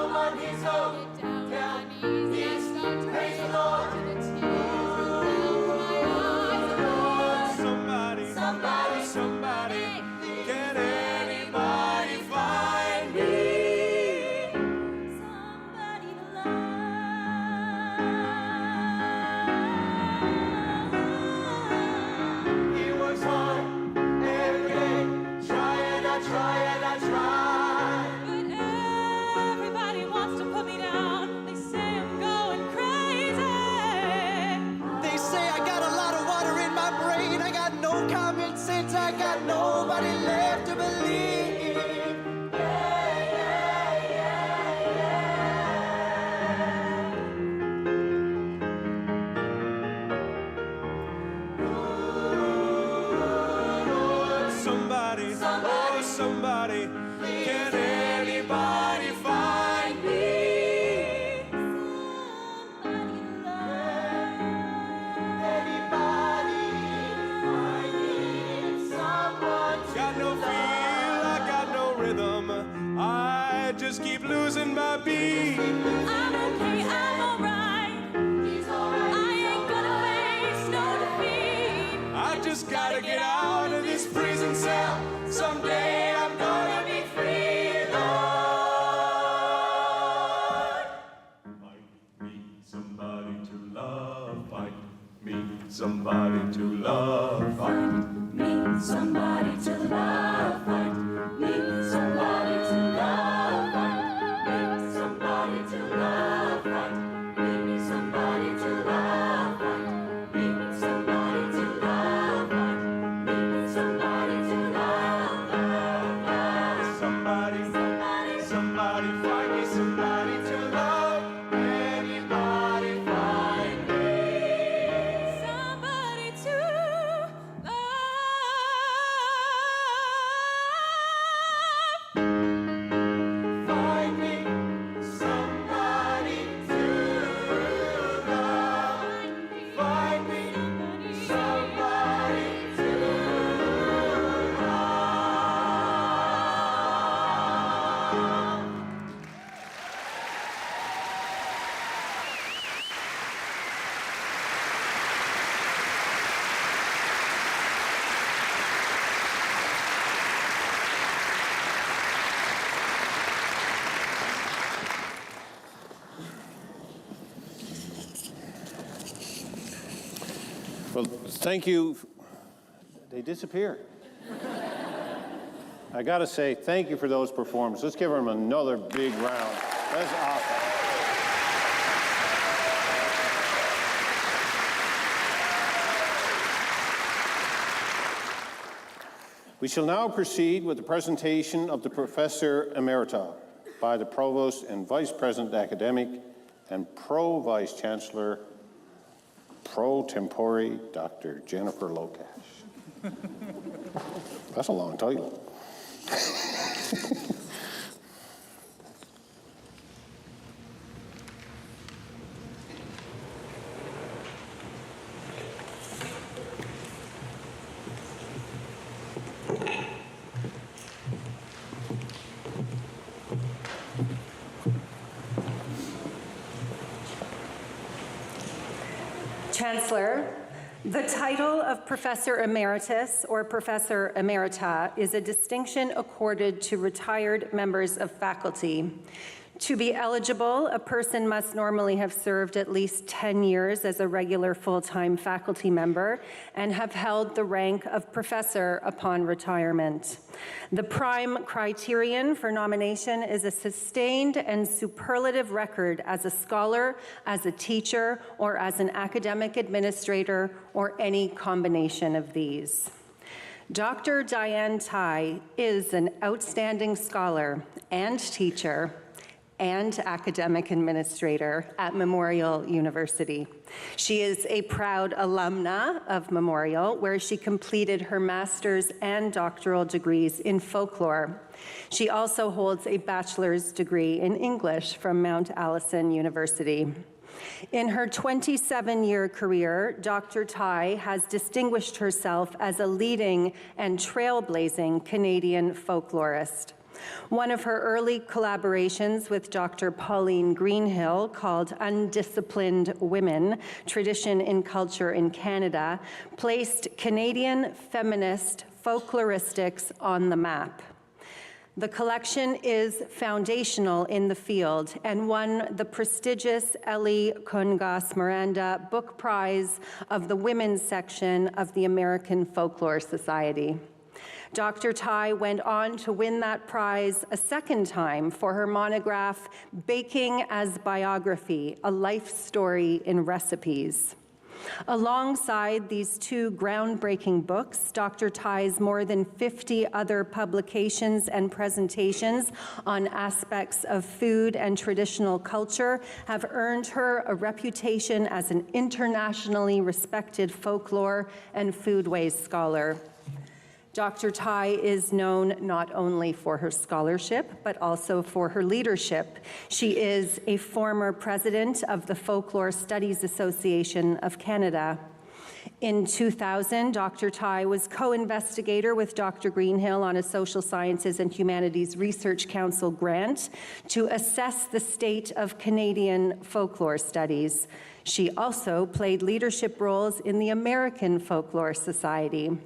down on his own. Get down on my knees and start to praise the Lord. To the tears run down my eyes. Somebody, somebody, somebody, can anybody find me? Somebody to love. He was hard every day, trying, I try and I try. But everybody wants to put me down. They say I'm going crazy. They say I got a lot of water in my brain. I got no common sense. I got nobody left to believe. Somebody, oh somebody, can anybody find me? Anybody find me? Someone got no feel, I got no rhythm. I just keep losing my beat. I'm okay, I'm alright. He's alright. I ain't gonna face no defeat. I just gotta get out of this prison cell. Someday I'm gonna be free, Lord. Fight me, somebody to love. Fight me, somebody to love. Fight Me, somebody to love. Fight me, somebody to love. Fight me, somebody to love. Fight me, somebody to love. Fight me, somebody to love. Fight me, somebody to love. somebody, somebody, somebody find me, somebody to love. Anybody find me? Somebody to love. Find me, somebody to love. Find me, somebody to love. Well, thank you. They disappear. I got to say, thank you for those performances. Let's give them another big round. That's awesome. We shall now proceed with the presentation of the Professor Emerita by the Provost and Vice President Academic and Pro-Vice Chancellor Pro Tempore, Dr. Jennifer Lokash. That's a long title. Chancellor, the title of Professor Emeritus or Professor Emerita is a distinction accorded to retired members of faculty. To be eligible, a person must normally have served at least 10 years as a regular full-time faculty member and have held the rank of professor upon retirement. The prime criterion for nomination is a sustained and superlative record as a scholar, as a teacher, or as an academic administrator, or any combination of these. Dr. Diane Tai is an outstanding scholar and teacher and academic administrator at Memorial University. She is a proud alumna of Memorial, where she completed her master's and doctoral degrees in folklore. She also holds a bachelor's degree in English from Mount Allison University. In her 27-year career, Dr. Tai has distinguished herself as a leading and trailblazing Canadian folklorist. One of her early collaborations with Dr. Pauline Greenhill, called Undisciplined Women, Tradition in Culture in Canada, placed Canadian feminist folkloristics on the map. The collection is foundational in the field and won the prestigious Ellie Kungas Miranda Book Prize of the Women's section of the American Folklore Society. Dr. Tai went on to win that prize a second time for her monograph, Baking as Biography, A Life Story in Recipes. Alongside these two groundbreaking books, Dr. Tai's more than 50 other publications and presentations on aspects of food and traditional culture have earned her a reputation as an internationally respected folklore and foodways scholar. Dr. Tai is known not only for her scholarship, but also for her leadership. She is a former president of the Folklore Studies Association of Canada. In 2000, Dr. Tai was co-investigator with Dr. Greenhill on a Social Sciences and Humanities Research Council grant to assess the state of Canadian folklore studies. She also played leadership roles in the American Folklore Society.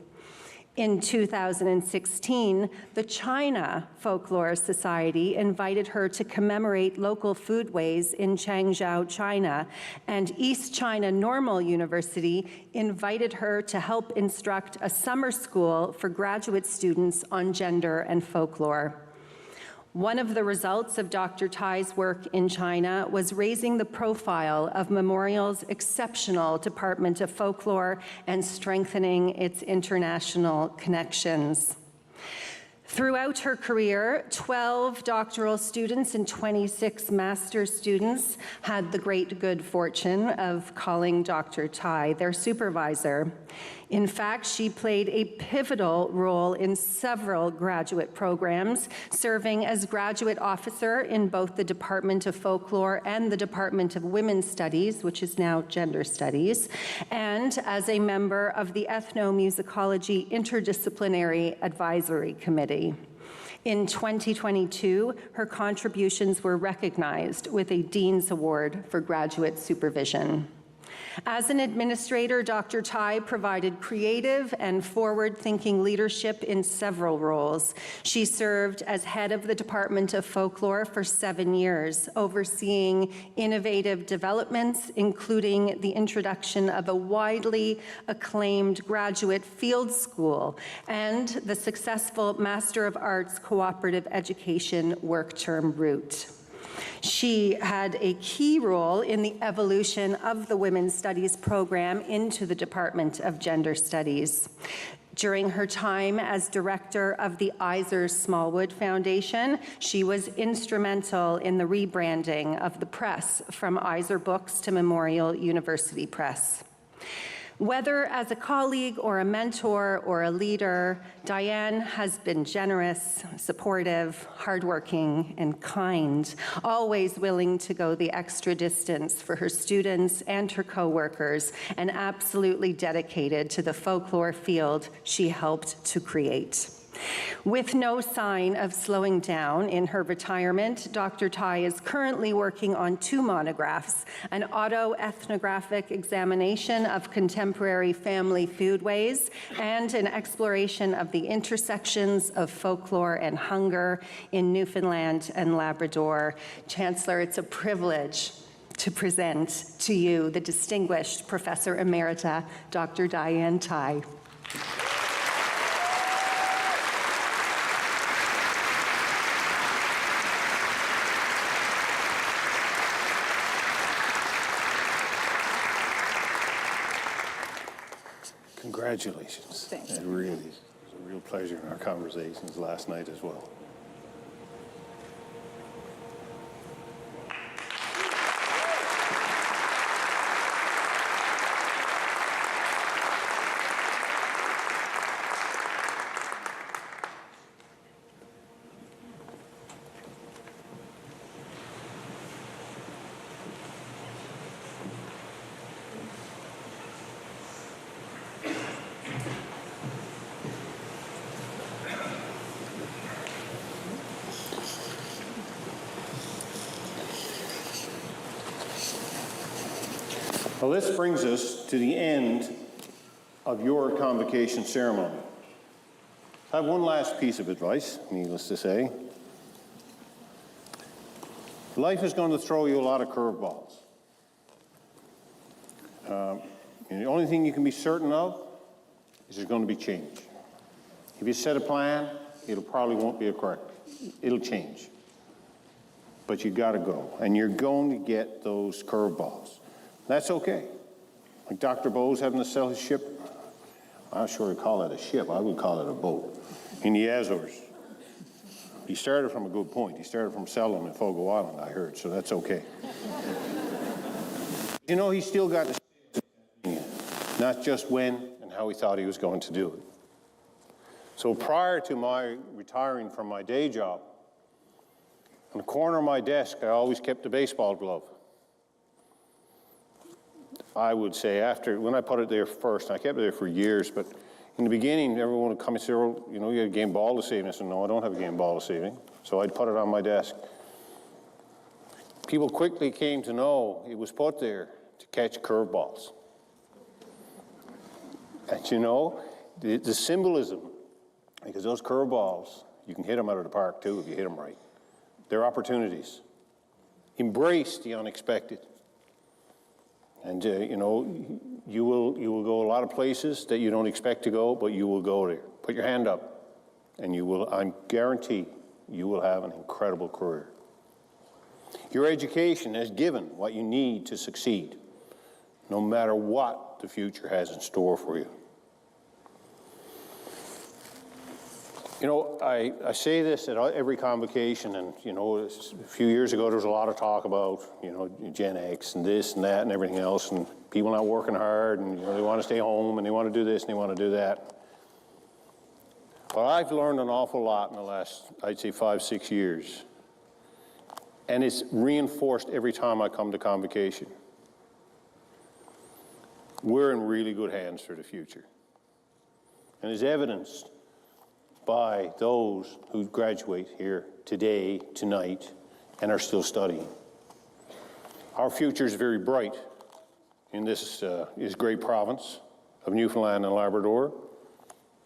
In 2016, the China Folklore Society invited her to commemorate local foodways in Changzhou, China, and East China Normal University invited her to help instruct a summer school for graduate students on gender and folklore. One of the results of Dr. Tai's work in China was raising the profile of Memorial's exceptional Department of Folklore and strengthening its international connections. Throughout her career, 12 doctoral students and 26 master's students had the great good fortune of calling Dr. Tai their supervisor. In fact, she played a pivotal role in several graduate programs, serving as graduate officer in both the Department of Folklore and the Department of Women's Studies, which is now Gender Studies, and as a member of the Ethnomusicology Interdisciplinary Advisory Committee. In 2022, her contributions were recognized with a Dean's Award for Graduate Supervision. As an administrator, Dr. Tai provided creative and forward-thinking leadership in several roles. She served as head of the Department of Folklore for 7 years, overseeing innovative developments, including the introduction of a widely acclaimed graduate field school and the successful Master of Arts Cooperative Education work term route. She had a key role in the evolution of the Women's Studies program into the Department of Gender Studies. During her time as director of the Eisers Smallwood Foundation, she was instrumental in the rebranding of the press from Eiser Books to Memorial University Press. Whether as a colleague or a mentor or a leader, Diane has been generous, supportive, hardworking, and kind, always willing to go the extra distance for her students and her coworkers, and absolutely dedicated to the folklore field she helped to create. With no sign of slowing down in her retirement, Dr. Tai is currently working on 2 monographs, an autoethnographic examination of contemporary family foodways and an exploration of the intersections of folklore and hunger in Newfoundland and Labrador. Chancellor, it's a privilege to present to you the distinguished Professor Emerita, Dr. Diane Tai. Congratulations. Thanks. It really was a real pleasure in our conversations last night as well. Well, this brings us to the end of your convocation ceremony. I have one last piece of advice, needless to say. Life is going to throw you a lot of curveballs. And the only thing you can be certain of is there's going to be change. If you set a plan, it'll probably won't be correct. It'll change. But you got to go, and you're going to get those curveballs. That's okay. Like Dr. Bowe's having to sell his ship. I'm not sure he'd call it a ship. I would call it a boat in the Azores. He started from a good point. He started from selling at Fogo Island, I heard, so that's okay. You know, he still got to, not just when and how he thought he was going to do it. So prior to my retiring from my day job, on the corner of my desk, I always kept a baseball glove. I would say when I put it there first, I kept it there for years, but in the beginning, everyone would come and say, well, you know, you have a game ball this evening. I said, no, I don't have a game ball this evening. So I'd put it on my desk. People quickly came to know it was put there to catch curveballs. And you know, the symbolism, because those curveballs, you can hit them out of the park too if you hit them right. They're opportunities. Embrace the unexpected. And you know, you will go a lot of places that you don't expect to go, but you will go there. Put your hand up, and you will, I guarantee, you will have an incredible career. Your education has given what you need to succeed, no matter what the future has in store for you. You know, I say this at every convocation, and, you know, a few years ago there was a lot of talk about, you know, Gen X and this and that and everything else, and people not working hard, and, you know, they want to stay home, and they want to do this, and they want to do that. But I've learned an awful lot in the last, I'd say, 5-6 years, and it's reinforced every time I come to convocation. We're in really good hands for the future, and as evidenced by those who graduate here today, tonight, and are still studying. Our future is very bright in this great province of Newfoundland and Labrador,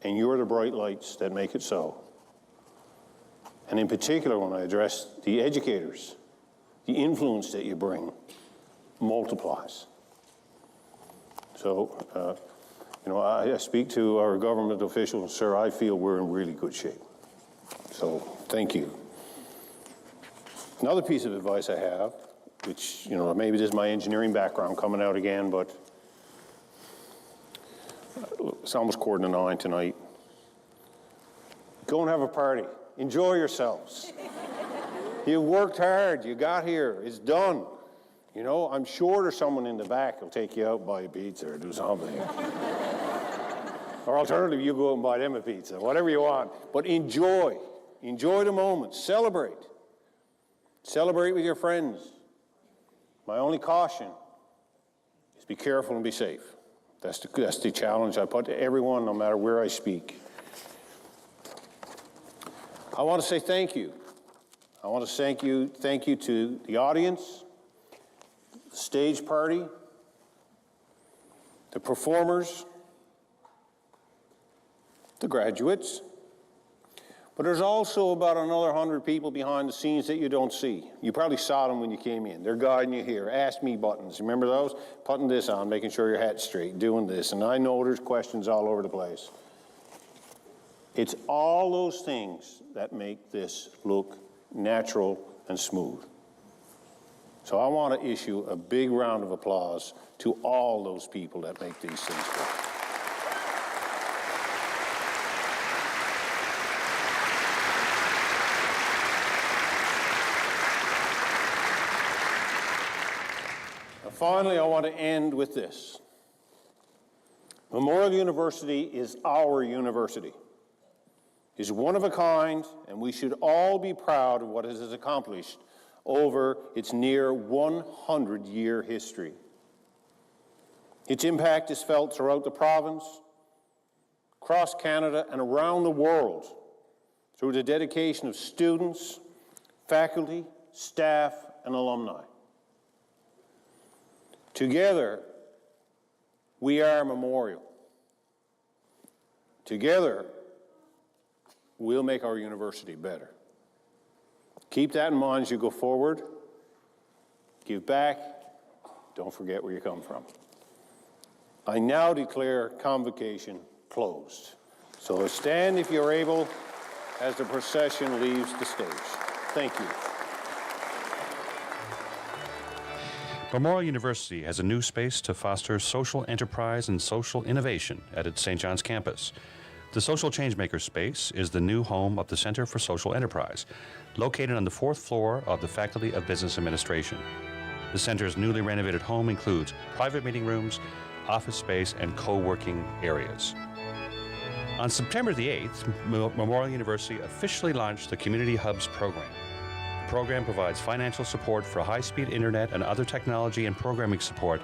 and you're the bright lights that make it so. And in particular, when I address the educators, the influence that you bring multiplies. So, you know, I speak to our government officials, sir, I feel we're in really good shape. So, thank you. Another piece of advice I have, which, you know, maybe this is my engineering background coming out again, but it's almost 8:45 tonight. Go and have a party. Enjoy yourselves. You worked hard. You got here. It's done. You know, I'm sure there's someone in the back who'll take you out, buy a pizza or do something. Or alternatively, you go out and buy them a pizza, whatever you want. But enjoy. Enjoy the moment. Celebrate. Celebrate with your friends. My only caution is be careful and be safe. That's the challenge I put to everyone, no matter where I speak. I want to say thank you. I want to thank you to the audience, the stage party, the performers, the graduates, but there's also about another 100 people behind the scenes that you don't see. You probably saw them when you came in. They're guiding you here. Ask Me buttons. Remember those? Putting this on, making sure your hat's straight, doing this. And I know there's questions all over the place. It's all those things that make this look natural and smooth. So I want to issue a big round of applause to all those people that make these things work. Finally, I want to end with this. Memorial University is our university. It's one of a kind, and we should all be proud of what it has accomplished over its near 100-year history. Its impact is felt throughout the province, across Canada, and around the world through the dedication of students, faculty, staff, and alumni. Together, We are a memorial. Together, we'll make our university better. Keep that in mind as you go forward. Give back. Don't forget where you come from. I now declare Convocation closed. So let's stand if you're able as the procession leaves the stage. Thank you. Memorial University has a new space to foster social enterprise and social innovation at its St. John's campus. The Social Changemaker space is the new home of the Center for Social Enterprise, located on the 4th floor of the Faculty of Business Administration. The center's newly renovated home includes private meeting rooms, office space, and co-working areas. On September the 8th, Memorial University officially launched the Community Hubs program. The program provides financial support for high-speed internet and other technology and programming support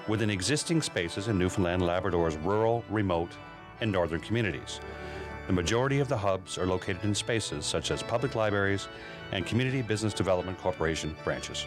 within existing spaces in Newfoundland and Labrador's rural, remote, and northern communities. The majority of the hubs are located in spaces such as public libraries and Community Business Development Corporation branches.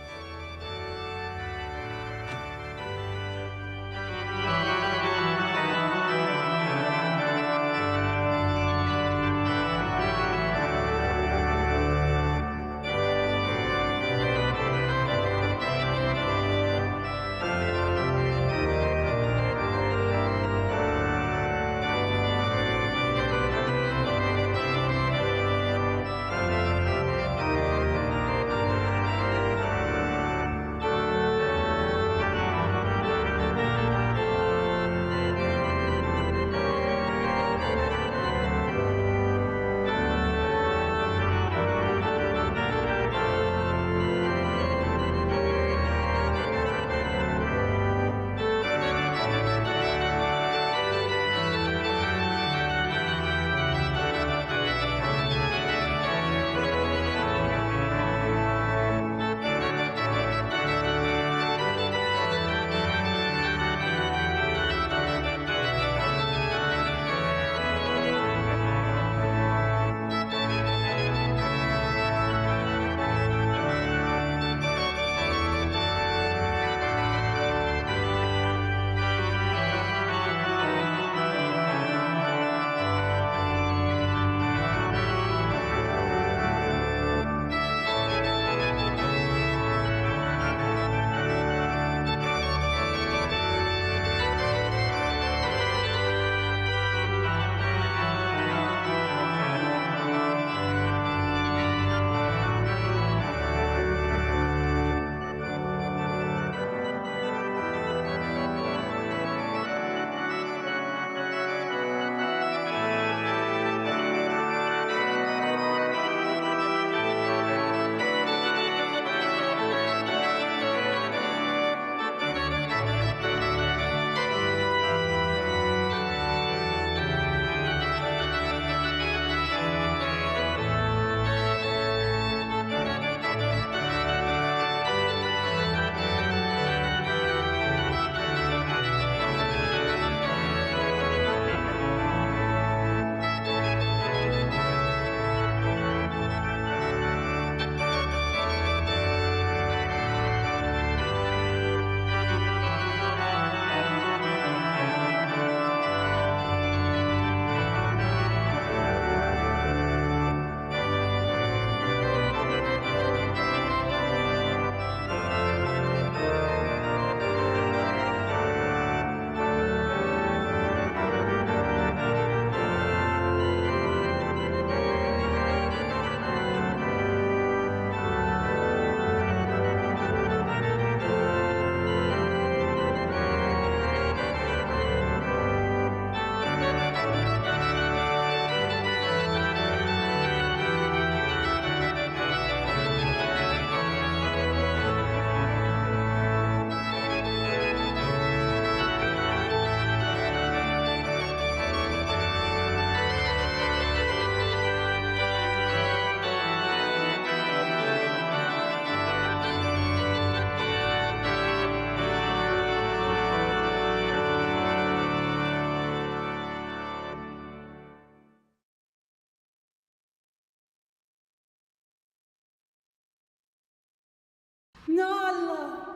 Nala,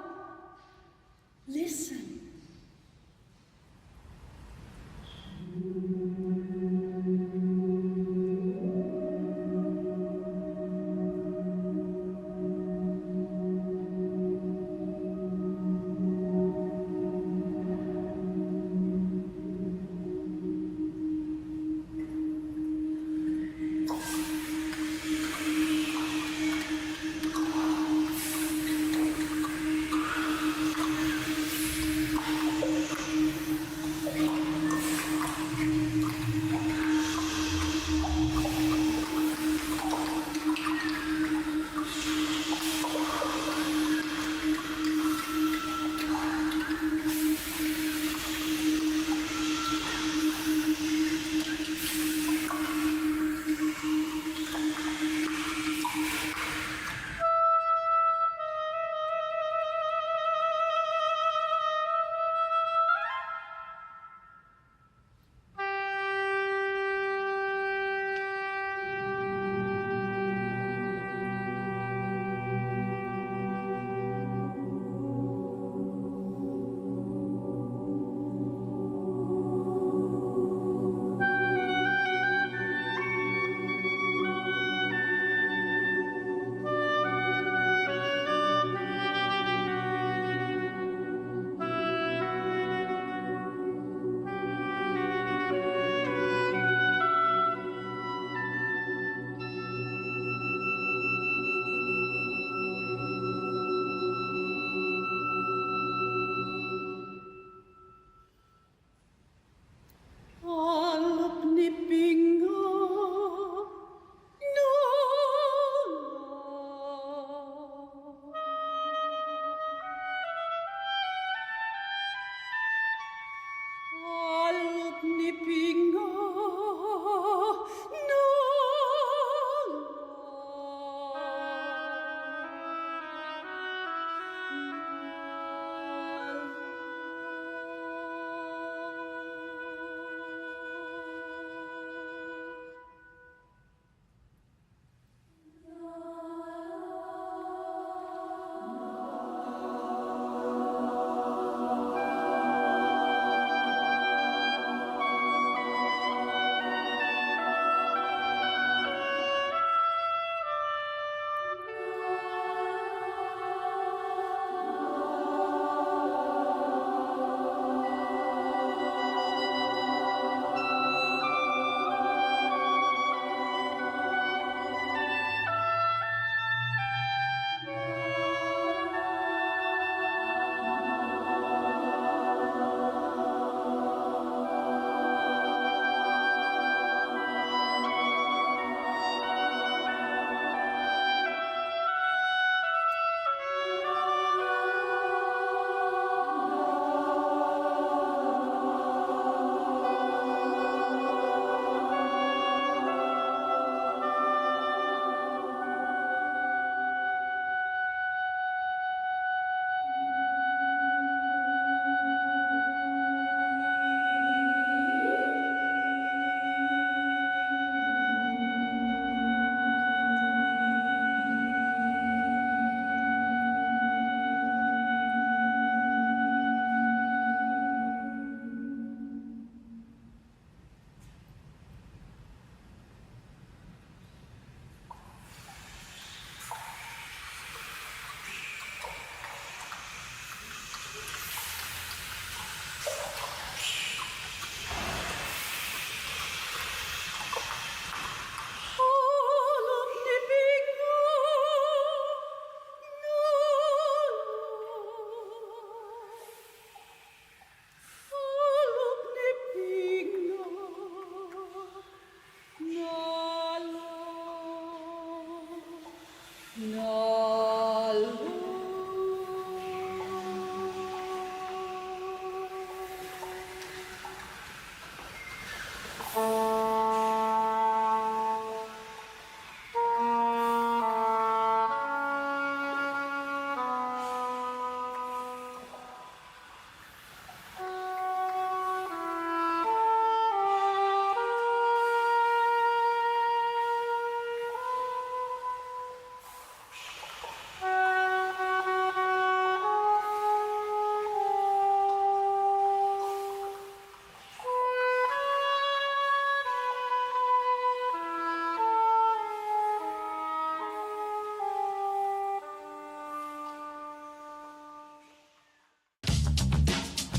listen.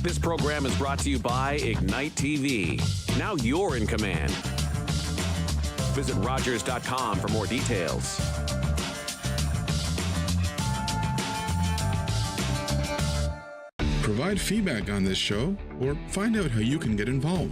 This program is brought to you by Ignite TV. Now you're in command. Visit Rogers.com for more details. Provide feedback on this show or find out how you can get involved.